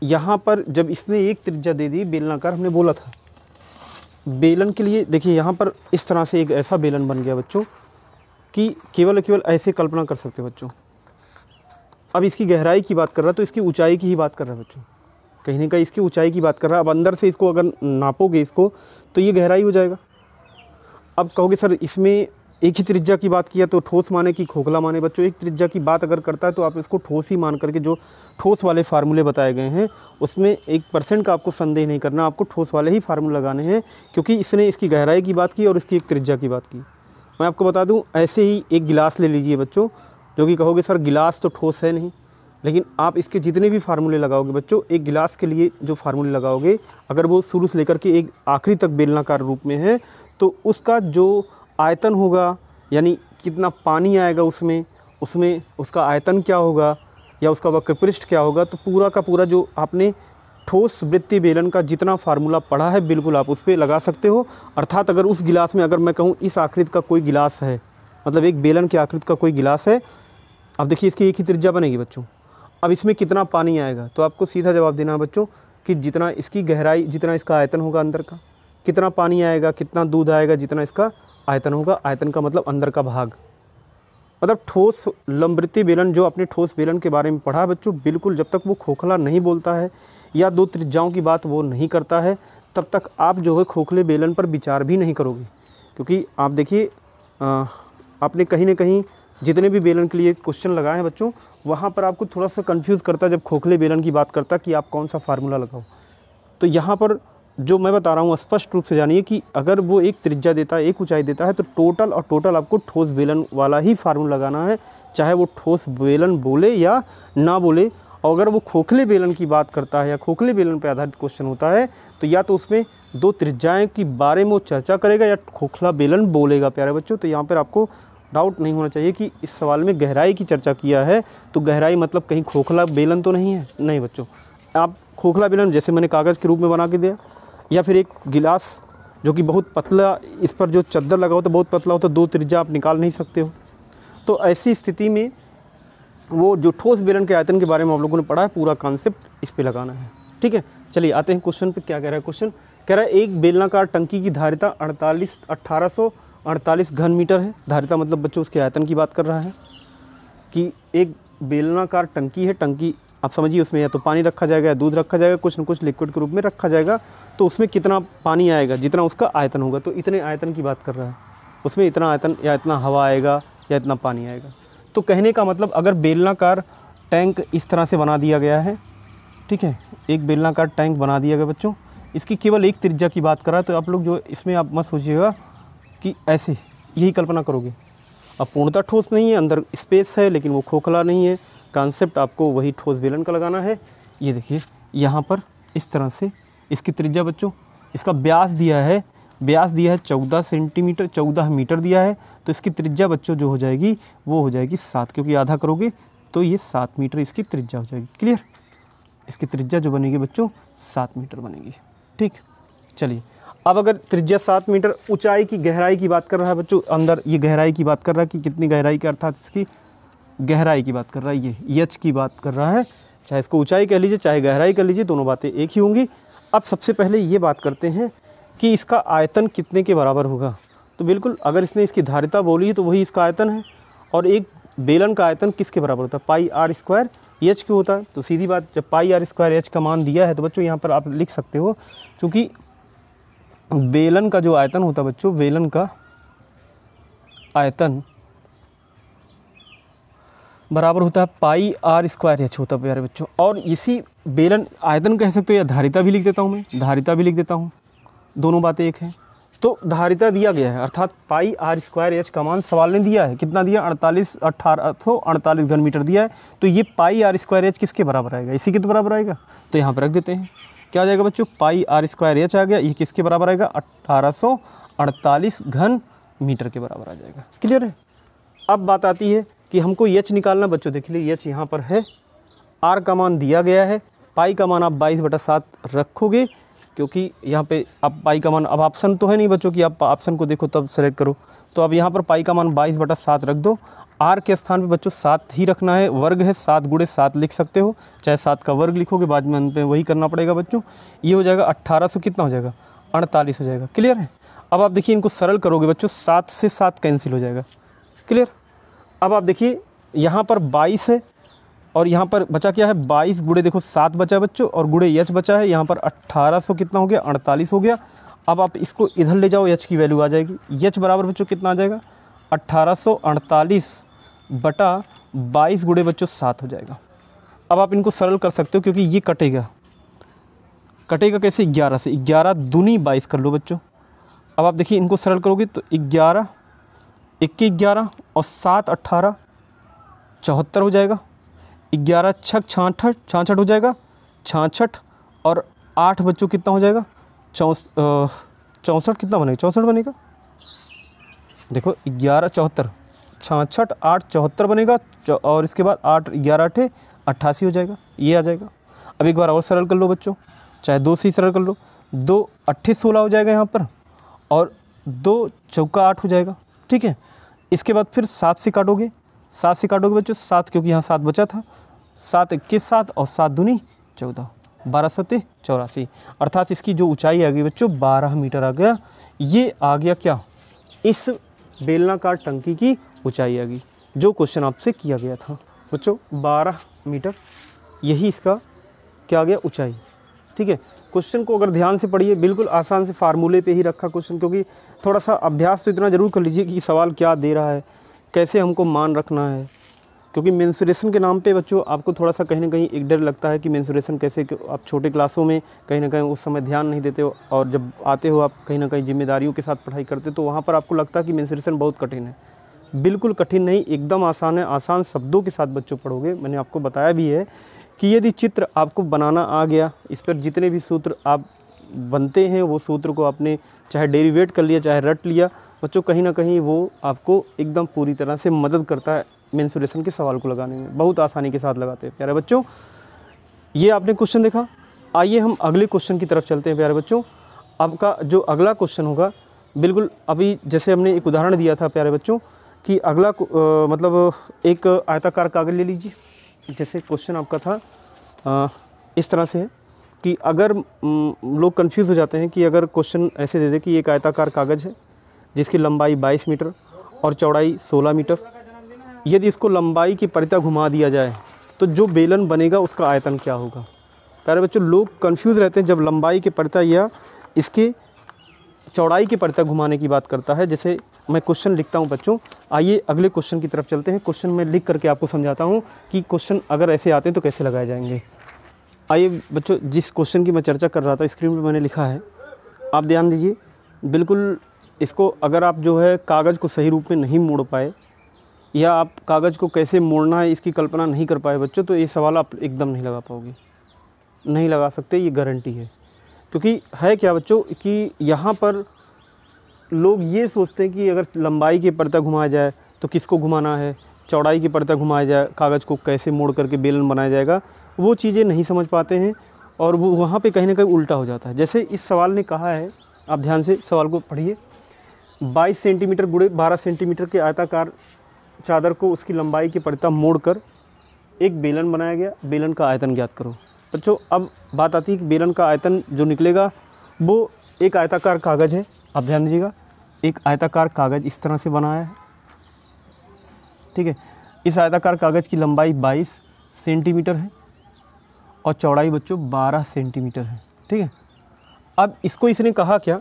यहाँ पर जब इसने एक त्रिज्या दे दी बेलनाकार, हमने बोला था बेलन के लिए, देखिए यहाँ पर इस तरह से एक ऐसा बेलन बन गया बच्चों कि केवल ऐसे कल्पना कर सकते हो बच्चों। अब इसकी गहराई की बात कर रहा है तो इसकी ऊंचाई की ही बात कर रहा है बच्चों, कहीं ना कहीं इसकी ऊंचाई की बात कर रहा है। अब अंदर से इसको अगर नापोगे इसको तो ये गहराई हो जाएगा। अब कहोगे सर इसमें एक ही त्रिज्या की बात किया तो ठोस माने कि खोखला माने। बच्चों एक त्रिज्या की बात अगर करता है तो आप इसको ठोस ही मान करके, जो ठोस वाले फार्मूले बताए गए हैं उसमें 1% का आपको संदेह नहीं करना, आपको ठोस वाले ही फार्मूले लगाने हैं, क्योंकि इसने इसकी गहराई की बात की और इसकी एक त्रिज्या की बात की। मैं आपको बता दूं, ऐसे ही एक गिलास ले लीजिए बच्चों, जो कि कहोगे सर गिलास तो ठोस है नहीं, लेकिन आप इसके जितने भी फार्मूले लगाओगे बच्चों, एक गिलास के लिए जो फार्मूले लगाओगे अगर वो शुरू से लेकर के एक आखिरी तक बेलनाकार रूप में है तो उसका जो आयतन होगा, यानी कितना पानी आएगा उसमें उसका आयतन क्या होगा या उसका वक्रपृष्ठ क्या होगा, तो पूरा का पूरा जो आपने ठोस वृत्तीय बेलन का जितना फार्मूला पढ़ा है बिल्कुल आप उस पर लगा सकते हो। अर्थात अगर उस गिलास में, अगर मैं कहूँ इस आकृति का कोई गिलास है, मतलब एक बेलन की आकृति का कोई गिलास है, अब देखिए इसकी एक ही त्रिज्या बनेगी बच्चों। अब इसमें कितना पानी आएगा तो आपको सीधा जवाब देना है बच्चों कि जितना इसकी गहराई, जितना इसका आयतन होगा अंदर का, कितना पानी आएगा, कितना दूध आएगा, जितना इसका आयतन होगा। आयतन का मतलब अंदर का भाग, मतलब ठोस लंबवृत्तीय बेलन जो अपने ठोस बेलन के बारे में पढ़ा है बच्चों, बिल्कुल जब तक वो खोखला नहीं बोलता है या 2 त्रिज्याओं की बात वो नहीं करता है तब तक आप जो है खोखले बेलन पर विचार भी नहीं करोगे। क्योंकि आप देखिए आपने कहीं ना कहीं जितने भी बेलन के लिए क्वेश्चन लगाए हैं बच्चों, वहाँ पर आपको थोड़ा सा कंफ्यूज करता है जब खोखले बेलन की बात करता कि आप कौन सा फार्मूला लगाओ। तो यहाँ पर जो मैं बता रहा हूँ स्पष्ट रूप से जानिए कि अगर वो एक त्रिज्या देता है, एक ऊंचाई देता है, तो टोटल आपको ठोस बेलन वाला ही फार्मूला लगाना है, चाहे वो ठोस बेलन बोले या ना बोले। और अगर वो खोखले बेलन की बात करता है या खोखले बेलन पर आधारित क्वेश्चन होता है तो या तो उसमें 2 त्रिज्याएँ के बारे में वो चर्चा करेगा या खोखला बेलन बोलेगा। प्यारे बच्चों तो यहाँ पर आपको डाउट नहीं होना चाहिए कि इस सवाल में गहराई की चर्चा किया है तो गहराई मतलब कहीं खोखला बेलन तो नहीं है। नहीं बच्चों, आप खोखला बेलन जैसे मैंने कागज़ के रूप में बना के दिया, या फिर एक गिलास जो कि बहुत पतला, इस पर जो चादर लगा हो तो बहुत पतला हो तो 2 त्रिज्या आप निकाल नहीं सकते हो। तो ऐसी स्थिति में वो जो ठोस बेलन के आयतन के बारे में आप लोगों ने पढ़ा है, पूरा कॉन्सेप्ट इस पे लगाना है। ठीक है, चलिए आते हैं क्वेश्चन पे। क्या कह रहा है क्वेश्चन? कह रहा है एक बेलनाकार टंकी की धारिता 1848 घन मीटर है। धारिता मतलब बच्चों उसके आयतन की बात कर रहा है कि एक बेलनाकार टंकी है। टंकी आप समझिए, उसमें या तो पानी रखा जाएगा या दूध रखा जाएगा, कुछ न कुछ लिक्विड के रूप में रखा जाएगा। तो उसमें कितना पानी आएगा, जितना उसका आयतन होगा, तो इतने आयतन की बात कर रहा है। उसमें इतना आयतन या इतना हवा आएगा या इतना पानी आएगा। तो कहने का मतलब अगर बेलनाकार टैंक इस तरह से बना दिया गया है, ठीक है, एक बेलनाकार टैंक बना दिया गया बच्चों, इसकी केवल एक त्रिज्या की बात कर रहा है, तो आप लोग जो इसमें आप मत सोचिएगा कि ऐसे यही कल्पना करोगे। अब पूर्णतः ठोस नहीं है, अंदर स्पेस है लेकिन वो खोखला नहीं है। कॉन्सेप्ट आपको वही ठोस बेलन का लगाना है। ये देखिए यहाँ पर इस तरह से इसकी त्रिज्या बच्चों, इसका व्यास दिया है 14 सेंटीमीटर, 14 मीटर दिया है। तो इसकी त्रिज्या बच्चों जो हो जाएगी वो हो जाएगी 7, क्योंकि आधा करोगे तो ये 7 मीटर इसकी त्रिज्या हो जाएगी। क्लियर? इसकी त्रिज्या जो बनेगी बच्चों 7 मीटर बनेगी। ठीक, चलिए अब अगर त्रिज्या 7 मीटर, ऊंचाई की गहराई की बात कर रहा है बच्चों, अंदर ये गहराई की बात कर रहा है कि कितनी गहराई की, अर्थात इसकी गहराई की बात कर रहा है, ये एच की बात कर रहा है। चाहे इसको ऊंचाई कह लीजिए चाहे गहराई कर लीजिए, दोनों बातें एक ही होंगी। अब सबसे पहले ये बात करते हैं कि इसका आयतन कितने के बराबर होगा। तो बिल्कुल अगर इसने इसकी धारिता बोली है तो वही इसका आयतन है, और एक बेलन का आयतन किसके बराबर होता है? पाई आर स्क्वायर एच के होता है। तो सीधी बात, जब पाई आर स्क्वायर एच का मान दिया है तो बच्चों यहाँ पर आप लिख सकते हो, क्योंकि बेलन का जो आयतन होता है बच्चों, बेलन का आयतन बराबर होता है पाई आर स्क्वायर एच होता है प्यारे बच्चों। और इसी बेलन आयतन कह सकते हो या धारिता भी लिख देता हूँ, मैं धारिता भी लिख देता हूँ, दोनों बातें एक हैं। तो धारिता दिया गया है, अर्थात पाई आर स्क्वायर एच का मान सवाल ने दिया है, कितना दिया? 1848 घन मीटर दिया है। तो ये पाई आर स्क्वायर एच किसके बराबर आएगा? इसी के तो बराबर आएगा। तो यहाँ पर रख देते हैं, क्या आ जाएगा बच्चों? पाई आर स्क्वायर एच आ गया, ये किसके बराबर आएगा? 1848 घन मीटर के बराबर आ जाएगा। क्लियर है? अब बात आती है कि हमको एच निकालना बच्चों। देख लीजिए एच यहाँ पर है, आर का मान दिया गया है, पाई का मान आप 22/7 रखोगे, क्योंकि यहाँ पे आप पाई का मान, अब ऑप्शन तो है नहीं बच्चों कि आप ऑप्शन को देखो तब सेलेक्ट करो। तो अब यहाँ पर पाई का मान 22/7 रख दो। आर के स्थान पे बच्चों 7 ही रखना है, वर्ग है, 7 × 7 लिख सकते हो, चाहे 7 का वर्ग लिखोगे बाद में अंत में वही करना पड़ेगा बच्चों। ये हो जाएगा 1800, कितना हो जाएगा? 48 हो जाएगा। क्लियर है? अब आप देखिए इनको सरल करोगे बच्चों, 7 से 7 कैंसिल हो जाएगा। क्लियर? अब आप देखिए यहाँ पर 22 है और यहाँ पर बचा क्या है? 22 गुणे देखो 7 बचा बच्चों, और गुणे एच बचा है। यहाँ पर 1800 कितना हो गया? 48 हो गया। अब आप इसको इधर ले जाओ, एच की वैल्यू आ जाएगी। एच बराबर बच्चों कितना आ जाएगा? 1848/22 गुणे बच्चों 7 हो जाएगा। अब आप इनको सरल कर सकते हो, क्योंकि ये कटेगा कैसे? 11 से, 11 दूनी 22 कर लो बच्चों। अब आप देखिए इनको सरल करोगे तो 11 1 11 और 7 18 74 हो जाएगा। 11 6 66 हो जाएगा, 66 और 8 बच्चों कितना हो जाएगा? 64 कितना बनेगा? 64 बनेगा। देखो 11 74, 66 8 74 बनेगा, और इसके बाद 8 11 8 88 हो जाएगा। ये आ जाएगा। अब एक बार और सरल कर लो बच्चों, चाहे 2 से ही सरल कर लो। 2 8 16 हो जाएगा यहाँ पर, और 2 चौका 8 हो जाएगा। ठीक है? इसके बाद फिर 7 से काटोगे, 7 से काटोगे बच्चों 7, क्योंकि यहाँ 7 बचा था। 7 21 7 और 7 दूनी 14, 12 7 84, अर्थात इसकी जो ऊंचाई आ गई बच्चों 12 मीटर आ गया। ये आ गया क्या? इस बेलनाकार टंकी की ऊंचाई आ गई, जो क्वेश्चन आपसे किया गया था बच्चों, 12 मीटर। यही इसका क्या आ गया? ऊंचाई। ठीक है? क्वेश्चन को अगर ध्यान से पढ़िए, बिल्कुल आसान से फार्मूले पे ही रखा क्वेश्चन, क्योंकि थोड़ा सा अभ्यास तो इतना ज़रूर कर लीजिए कि सवाल क्या दे रहा है, कैसे हमको मान रखना है। क्योंकि मेंसुरेशन के नाम पे बच्चों आपको थोड़ा सा कहीं ना कहीं एक डर लगता है कि मेंसुरेशन कैसे, आप छोटे क्लासों में कहीं ना कहीं उस समय ध्यान नहीं देते हो, और जब आते हो आप कहीं ना कहीं जिम्मेदारियों के साथ पढ़ाई करते तो वहाँ पर आपको लगता है कि मेंसुरेशन बहुत कठिन है। बिल्कुल कठिन नहीं, एकदम आसान है। आसान शब्दों के साथ बच्चों पढ़ोगे। मैंने आपको बताया भी है कि यदि चित्र आपको बनाना आ गया, इस पर जितने भी सूत्र आप बनते हैं वो सूत्र को आपने चाहे डेरिवेट कर लिया चाहे रट लिया बच्चों, कहीं ना कहीं वो आपको एकदम पूरी तरह से मदद करता है मेंसुरेशन के सवाल को लगाने में, बहुत आसानी के साथ लगाते हैं प्यारे बच्चों। ये आपने क्वेश्चन देखा। आइए हम अगले क्वेश्चन की तरफ चलते हैं प्यारे बच्चों। आपका जो अगला क्वेश्चन होगा, बिल्कुल अभी जैसे हमने एक उदाहरण दिया था प्यारे बच्चों कि अगला मतलब एक आयताकार कागज़ ले लीजिए। जैसे क्वेश्चन आपका था इस तरह से है कि अगर लोग कंफ्यूज हो जाते हैं कि अगर क्वेश्चन ऐसे दे दे कि एक आयताकार कागज़ है जिसकी लंबाई 22 मीटर और चौड़ाई 16 मीटर, यदि इसको लंबाई की परिता घुमा दिया जाए तो जो बेलन बनेगा उसका आयतन क्या होगा। प्यारे बच्चों लोग कंफ्यूज रहते हैं जब लंबाई के परिता या इसके चौड़ाई के परिता घुमाने की बात करता है। जैसे मैं क्वेश्चन लिखता हूं बच्चों, आइए अगले क्वेश्चन की तरफ चलते हैं। क्वेश्चन मैं लिख करके आपको समझाता हूं कि क्वेश्चन अगर ऐसे आते हैं तो कैसे लगाए जाएंगे। आइए बच्चों, जिस क्वेश्चन की मैं चर्चा कर रहा था स्क्रीन पर मैंने लिखा है, आप ध्यान दीजिए। बिल्कुल इसको अगर आप जो है कागज़ को सही रूप में नहीं मोड़ पाए या आप कागज़ को कैसे मोड़ना है इसकी कल्पना नहीं कर पाए बच्चों, तो ये सवाल आप एकदम नहीं लगा पाओगे, नहीं लगा सकते, ये गारंटी है। क्योंकि है क्या बच्चों कि यहाँ पर लोग ये सोचते हैं कि अगर लंबाई की परत घुमाया जाए तो किसको घुमाना है, चौड़ाई की परत घुमाया जाए, कागज़ को कैसे मोड़ करके बेलन बनाया जाएगा, वो चीज़ें नहीं समझ पाते हैं और वो वहाँ पे कहीं ना कहीं उल्टा हो जाता है। जैसे इस सवाल ने कहा है, आप ध्यान से सवाल को पढ़िए, 22 सेंटीमीटर गुणे 12 सेंटीमीटर के आयताकार चादर को उसकी लंबाई की परत मोड़ कर एक बेलन बनाया गया, बेलन का आयतन ज्ञात करो। बच्चों अब बात आती है कि बेलन का आयतन जो निकलेगा वो एक आयताकार कागज़ है। आप ध्यान दीजिएगा, एक आयताकार कागज़ इस तरह से बनाया है, ठीक है। इस आयताकार कागज़ की लंबाई 22 सेंटीमीटर है और चौड़ाई बच्चों 12 सेंटीमीटर है, ठीक है। अब इसको इसने कहा क्या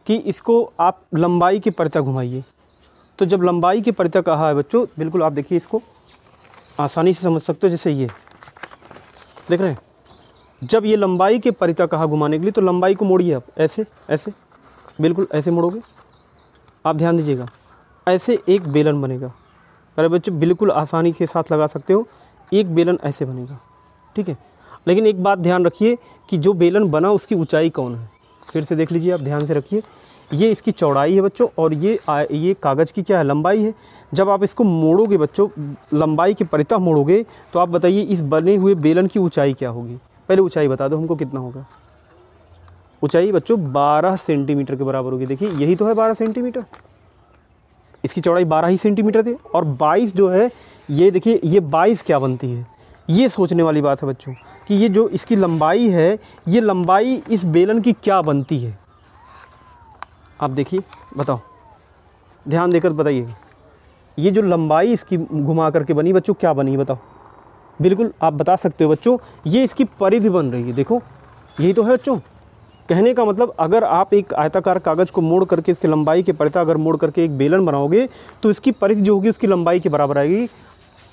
कि इसको आप लंबाई की परत घुमाइए। तो जब लंबाई की परत कहा है बच्चों, बिल्कुल आप देखिए इसको आसानी से समझ सकते हो। जैसे ये देख रहे हैं, जब ये लंबाई के परत कहा घुमाने के लिए, तो लंबाई को मोड़िए आप, ऐसे ऐसे, बिल्कुल ऐसे मोड़ोगे। आप ध्यान दीजिएगा, ऐसे एक बेलन बनेगा। अरे बच्चों बिल्कुल आसानी के साथ लगा सकते हो, एक बेलन ऐसे बनेगा, ठीक है। लेकिन एक बात ध्यान रखिए कि जो बेलन बना उसकी ऊंचाई कौन है। फिर से देख लीजिए, आप ध्यान से रखिए, ये इसकी चौड़ाई है बच्चों और ये कागज़ की क्या है, लंबाई है। जब आप इसको मोड़ोगे बच्चों, लंबाई की परत मोड़ोगे, तो आप बताइए इस बने हुए बेलन की ऊंचाई क्या होगी। पहले ऊंचाई बता दो हमको, कितना होगा। ऊंचाई बच्चों 12 सेंटीमीटर के बराबर होगी। देखिए यही तो है 12 सेंटीमीटर, इसकी चौड़ाई 12 ही सेंटीमीटर थी। और 22 जो है, ये देखिए ये 22 क्या बनती है, ये सोचने वाली बात है बच्चों कि ये जो इसकी लंबाई है, ये लंबाई इस बेलन की क्या बनती है। आप देखिए, बताओ, ध्यान देकर बताइए, ये जो लंबाई इसकी घुमा करके बनी बच्चों, क्या बनी बताओ। बिल्कुल आप बता सकते हो बच्चों, ये इसकी परिधि बन रही है। देखो यही तो है बच्चों, कहने का मतलब अगर आप एक आयताकार कागज़ को मोड़ करके इसकी लंबाई के परत अगर मोड़ करके एक बेलन बनाओगे, तो इसकी परिधि जो होगी उसकी लंबाई के बराबर आएगी।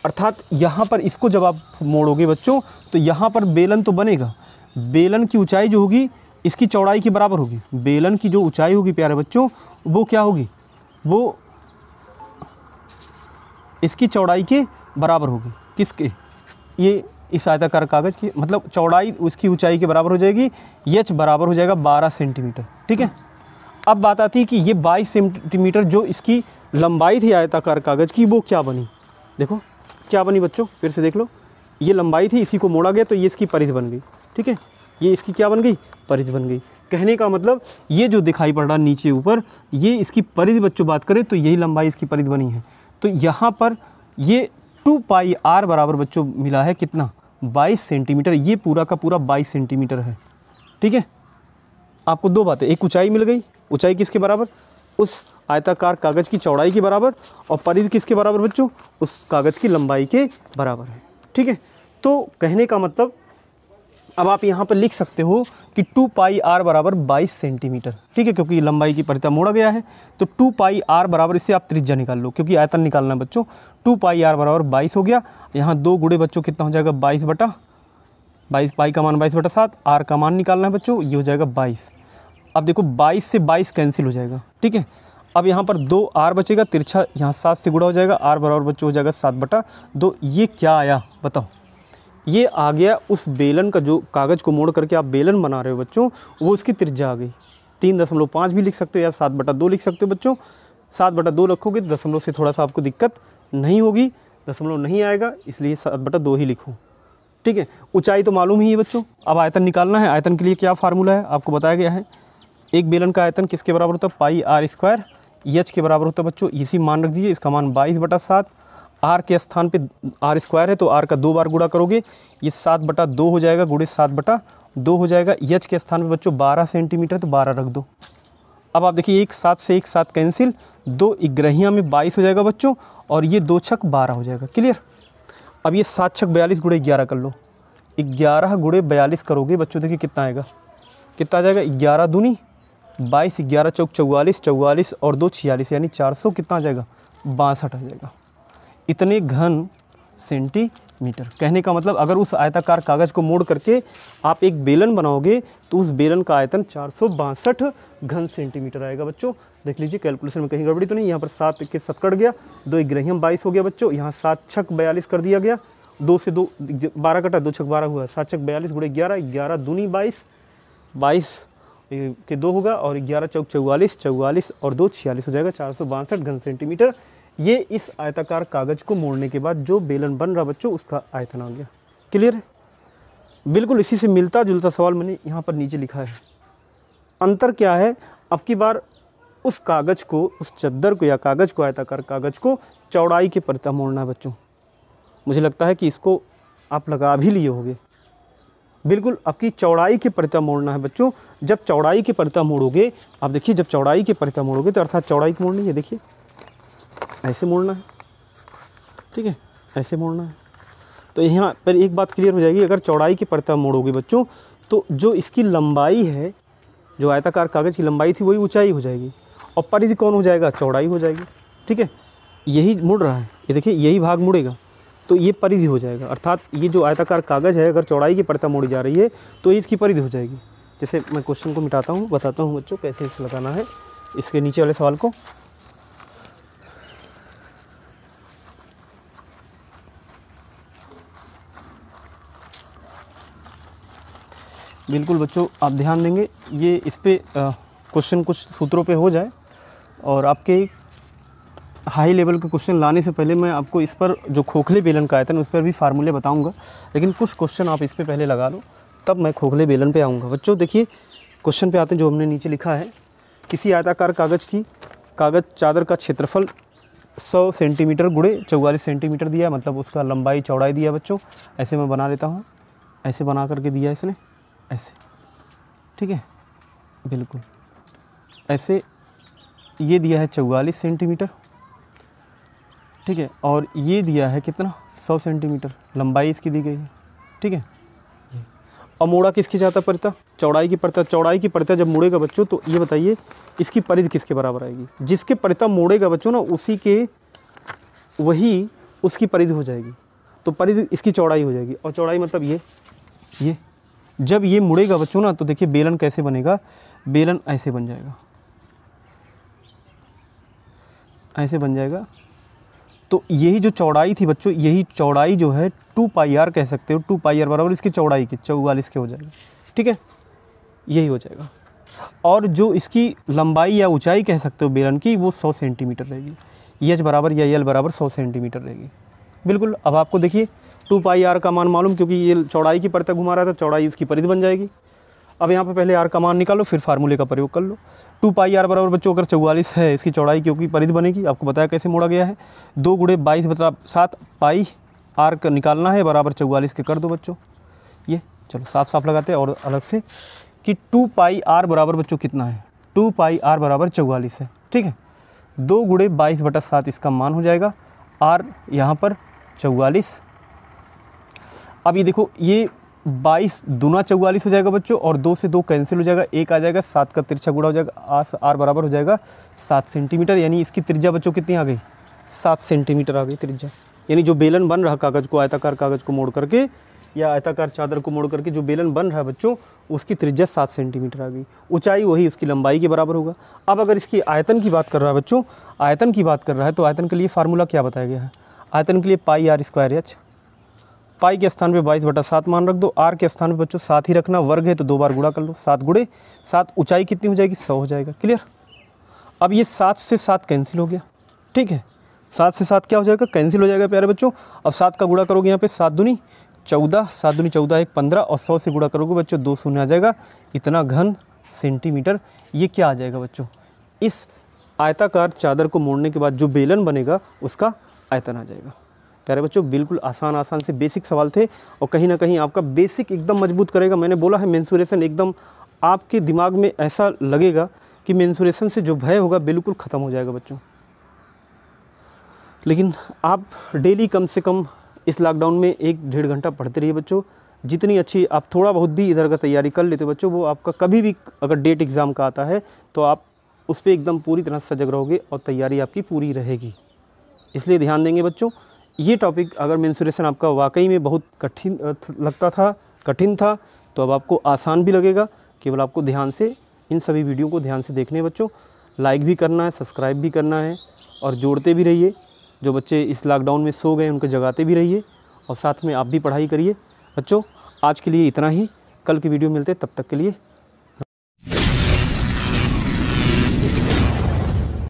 अर्थात यहाँ पर इसको जब आप मोड़ोगे बच्चों, तो यहाँ पर बेलन तो बनेगा, बेलन की ऊंचाई जो होगी इसकी चौड़ाई के बराबर होगी। बेलन की जो ऊंचाई होगी प्यारे बच्चों, वो क्या होगी, वो इसकी चौड़ाई के बराबर होगी। किसके, ये इस आयताकार कागज़ की, मतलब चौड़ाई उसकी ऊंचाई के बराबर हो जाएगी। एच बराबर हो जाएगा 12 सेंटीमीटर, ठीक है। अब बात आती है कि ये 22 सेंटीमीटर जो इसकी लंबाई थी आयताकार कागज़ की, वो क्या बनी। देखो क्या बनी बच्चों, फिर से देख लो, ये लंबाई थी, इसी को मोड़ा गया तो ये इसकी परिधि बन गई, ठीक है। ये इसकी क्या बन गई, परिधि बन गई। कहने का मतलब ये जो दिखाई पड़ रहा नीचे ऊपर, ये इसकी परिधि बच्चों बात करें तो यही लंबाई इसकी परिधि बनी है। तो यहाँ पर ये 2 पाई आर बराबर बच्चों मिला है कितना, 22 सेंटीमीटर। ये पूरा का पूरा 22 सेंटीमीटर है, ठीक है। आपको दो बातें, एक ऊंचाई मिल गई, ऊंचाई किसके बराबर, उस आयताकार कागज़ की चौड़ाई के बराबर, और परिधि किसके बराबर बच्चों, उस कागज़ की लंबाई के बराबर है, ठीक है। तो कहने का मतलब अब आप यहाँ पर लिख सकते हो कि 2 पाई आर बराबर 22 सेंटीमीटर, ठीक है, क्योंकि लंबाई की परिधि मोड़ा गया है। तो 2 पाई आर बराबर, इससे आप त्रिज्या निकाल लो क्योंकि आयतन निकालना है बच्चों। 2 पाई आर बराबर 22 हो गया। यहाँ 2 गुणे बच्चों कितना हो जाएगा, 22 पाई का मान 22/7, आर का मान निकालना है बच्चों, ये हो जाएगा 22। अब देखो 22 से 22 कैंसिल हो जाएगा, ठीक है। अब यहाँ पर 2 आर बचेगा, तिरछा यहाँ 7 से गुणा हो जाएगा, आर बराबर बच्चों हो जाएगा 7/2। ये क्या आया बताओ, ये आ गया उस बेलन का, जो कागज़ को मोड़ करके आप बेलन बना रहे हो बच्चों, वो उसकी त्रिज्या आ गई। 3.5 भी लिख सकते हो या 7/2 लिख सकते हो बच्चों। 7/2 रखोगे तो दशमलव से थोड़ा सा आपको दिक्कत नहीं होगी, दशमलव नहीं आएगा, इसलिए 7/2 ही लिखो, ठीक है। ऊंचाई तो मालूम ही है बच्चों। अब आयतन निकालना है। आयतन के लिए क्या फार्मूला है आपको बताया गया है, एक बेलन का आयतन किसके बराबर होता है, पाई आर स्क्वायर, एच के बराबर होता है बच्चों, इसी मान रख दीजिए, इसका मान 22/7। आर के स्थान पे आर स्क्वायर है तो आर का 2 बार गुणा करोगे, ये 7/2 हो जाएगा, गुणे 7/2 हो जाएगा। एच के स्थान पे बच्चों 12 सेंटीमीटर, तो 12 रख दो। अब आप देखिए, एक 7 से एक 7 कैंसिल, 2 इग्रहियाँ में 22 हो जाएगा बच्चों, और ये 2 छक 12 हो जाएगा। क्लियर। अब ये 7 छक 42 गुणे 11 कर लो, 11 गुणे 42 करोगे बच्चों, देखिए कितना आएगा, कितना आ जाएगा, 11 दूनी 22, 11 चौक 44, 44 और 2 46, यानी 400 कितना आ जाएगा, 62 आ जाएगा। इतने घन सेंटीमीटर। कहने का मतलब अगर उस आयताकार कागज़ को मोड़ करके आप एक बेलन बनाओगे तो उस बेलन का आयतन 462 घन सेंटीमीटर आएगा बच्चों। देख लीजिए कैलकुलेशन में कहीं गड़बड़ी तो नहीं। यहाँ पर 7 के 7 कट गया, 2 ग्रहियम 22 हो गया बच्चों। यहाँ 7 छक 42 कर दिया गया, 2 से 2 12 कटा, 2 छक 12 हुआ, 7 छक 42 गुणे 11, 11 दूनी 22, 22 के 2 होगा और 11 चौक 44, 44 और 2 46 हो जाएगा, 462 घन सेंटीमीटर। ये इस आयताकार कागज़ को मोड़ने के बाद जो बेलन बन रहा बच्चों उसका आयतन आ गया। क्लियर है? बिल्कुल इसी से मिलता जुलता सवाल मैंने यहाँ पर नीचे लिखा है। अंतर क्या है, अब की बार उस कागज़ को, उस चद्दर को या कागज़ को, आयताकार कागज़ को चौड़ाई के परता मोड़ना है बच्चों। मुझे लगता है कि इसको आप लगा भी लिए होंगे। बिल्कुल आपकी चौड़ाई के परता मोड़ना है बच्चों। जब चौड़ाई के परता मोड़ोगे, आप देखिए जब चौड़ाई के परता मोड़ोगे तो अर्थात चौड़ाई की मोड़नी है, देखिए ऐसे मोड़ना है, ठीक है, ऐसे मोड़ना है। तो यहाँ पर एक बात क्लियर हो जाएगी, अगर चौड़ाई की परता मोड़ोगे बच्चों तो जो इसकी लंबाई है, जो आयताकार कागज़ की लंबाई थी वही ऊंचाई हो जाएगी और परिधि कौन हो जाएगा, चौड़ाई हो जाएगी। ठीक है, यही मुड़ रहा है, ये देखिए यही भाग मुड़ेगा तो ये परिधि हो जाएगा। अर्थात ये जो आयताकार कागज़ है अगर चौड़ाई की परता मोड़ी जा रही है तो ये इसकी परिधि हो जाएगी। जैसे मैं क्वेश्चन को मिटाता हूँ, बताता हूँ बच्चों कैसे इसे लगाना है इसके नीचे वाले सवाल को। बिल्कुल बच्चों आप ध्यान देंगे, ये इस पे क्वेश्चन कुछ सूत्रों पे हो जाए और आपके हाई लेवल के क्वेश्चन लाने से पहले मैं आपको इस पर जो खोखले बेलन का आयतन उस पर भी फार्मूले बताऊंगा, लेकिन कुछ क्वेश्चन आप इस पे पहले लगा लो तब मैं खोखले बेलन पे आऊँगा। बच्चों देखिए क्वेश्चन पे आते हैं, जो हमने नीचे लिखा है, किसी आयताकार कागज़ चादर का क्षेत्रफल 100 सेंटीमीटर गुणे 44 सेंटीमीटर दिया है, मतलब उसका लंबाई चौड़ाई दिया है बच्चों। ऐसे मैं बना लेता हूँ, ऐसे बना करके दिया है इसने, ऐसे, ठीक है, बिल्कुल ऐसे। ये दिया है 44 सेंटीमीटर, ठीक है, और ये दिया है कितना, 100 सेंटीमीटर लंबाई इसकी दी गई है, ठीक है। और मोड़ा किसकी जाता परता, चौड़ाई की परता। चौड़ाई की परता जब मुड़ेगा बच्चों तो ये बताइए इसकी परिधि किसके बराबर आएगी, जिसके परता मोड़ेगा बच्चों ना उसी के वही उसकी परिधि हो जाएगी, तो परिधि इसकी चौड़ाई हो जाएगी। और चौड़ाई मतलब ये जब ये मुड़ेगा बच्चों ना तो देखिए बेलन कैसे बनेगा, बेलन ऐसे बन जाएगा, ऐसे बन जाएगा। तो यही जो चौड़ाई थी बच्चों, यही चौड़ाई जो है 2 पाई आर कह सकते हो, 2 पाई आर बराबर इसकी चौड़ाई की 44 के हो जाएगा, ठीक है, यही हो जाएगा। और जो इसकी लंबाई या ऊंचाई कह सकते हो बेलन की, वो 100 सेंटीमीटर रहेगी। एच बराबर या एल बराबर 100 सेंटीमीटर रहेगी। बिल्कुल, अब आपको देखिए 2 पाई आर का मान मालूम, क्योंकि ये चौड़ाई की परत घुमा रहा था, चौड़ाई उसकी परिधि बन जाएगी। अब यहाँ पे पहले आर का मान निकालो, फिर फार्मूले का प्रयोग कर लो। 2 पाई आर बराबर बच्चों अगर 44 है इसकी चौड़ाई, क्योंकि परिधि बनेगी, आपको बताया कैसे मोड़ा गया है। 2 गुणे 22 बचा 7 पाई आर का निकालना है, बराबर 44 के कर दो बच्चों। ये चलो साफ साफ लगाते हैं और अलग से कि 2 पाई आर बराबर बच्चों कितना है, 2 पाई आर बराबर 44 है, ठीक है। 2 गुणे 22/7 इसका मान हो जाएगा, आर यहाँ पर 44। अब ये देखो ये 22 दूना 44 हो जाएगा बच्चों, और 2 से 2 कैंसिल हो जाएगा, 1 आ जाएगा, 7 का तिरछा गुणा हो जाएगा, आर बराबर हो जाएगा 7 सेंटीमीटर। यानी इसकी त्रिज्या बच्चों कितनी आ गई, 7 सेंटीमीटर आ गई त्रिज्या। यानी जो बेलन बन रहा कागज़ को, आयताकार कागज़ को मोड़ करके या आयताकार चादर को मोड़ करके जो बेलन बन रहा है बच्चों, उसकी त्रिज्या 7 सेंटीमीटर आ गई। ऊंचाई वही उसकी लंबाई के बराबर होगा। अब अगर इसकी आयतन की बात कर रहा है बच्चों, आयतन की बात कर रहा है तो आयतन के लिए फार्मूला क्या बताया गया है, आयतन के लिए पाई आर स्क्वायर एच। पाई के स्थान पे 22/7 मान रख दो, आर के स्थान पे बच्चों 7 ही रखना, वर्ग है तो 2 बार गुणा कर लो, 7 गुणे 7, ऊंचाई कितनी हो जाएगी, 100 हो जाएगा। क्लियर। अब ये 7 से 7 कैंसिल हो गया, ठीक है, 7 से 7 क्या हो जाएगा, कैंसिल हो जाएगा प्यारे बच्चों। अब 7 का गुणा करोगे यहाँ पे 7 दूनी 14, 7 दूनी 14 1 15, और 100 से गुणा करोगे बच्चों 2 शून्य आ जाएगा, इतना घन सेंटीमीटर। ये क्या आ जाएगा बच्चों, इस आयताकार चादर को मोड़ने के बाद जो बेलन बनेगा उसका आयतन आ जाएगा। प्यारे बच्चों बिल्कुल आसान से बेसिक सवाल थे और कहीं ना कहीं आपका बेसिक एकदम मजबूत करेगा। मैंने बोला है मेंसुरेशन एकदम आपके दिमाग में ऐसा लगेगा कि मेंसुरेशन से जो भय होगा बिल्कुल ख़त्म हो जाएगा बच्चों। लेकिन आप डेली कम से कम इस लॉकडाउन में 1-1.5 घंटा पढ़ते रहिए बच्चों। जितनी अच्छी आप थोड़ा बहुत भी इधर का तैयारी कर लेते हो बच्चों, वो आपका कभी भी अगर डेट एग्ज़ाम का आता है तो आप उस पर एकदम पूरी तरह सजग रहोगे और तैयारी आपकी पूरी रहेगी। इसलिए ध्यान देंगे बच्चों। ये टॉपिक अगर मेंसुरेशन आपका वाकई में बहुत कठिन था तो अब आपको आसान भी लगेगा। केवल आपको ध्यान से इन सभी वीडियो को ध्यान से देखने बच्चों। लाइक भी करना है, सब्सक्राइब भी करना है और जोड़ते भी रहिए। जो बच्चे इस लॉकडाउन में सो गए उनको जगाते भी रहिए और साथ में आप भी पढ़ाई करिए। बच्चों आज के लिए इतना ही, कल की वीडियो मिलते, तब तक के लिए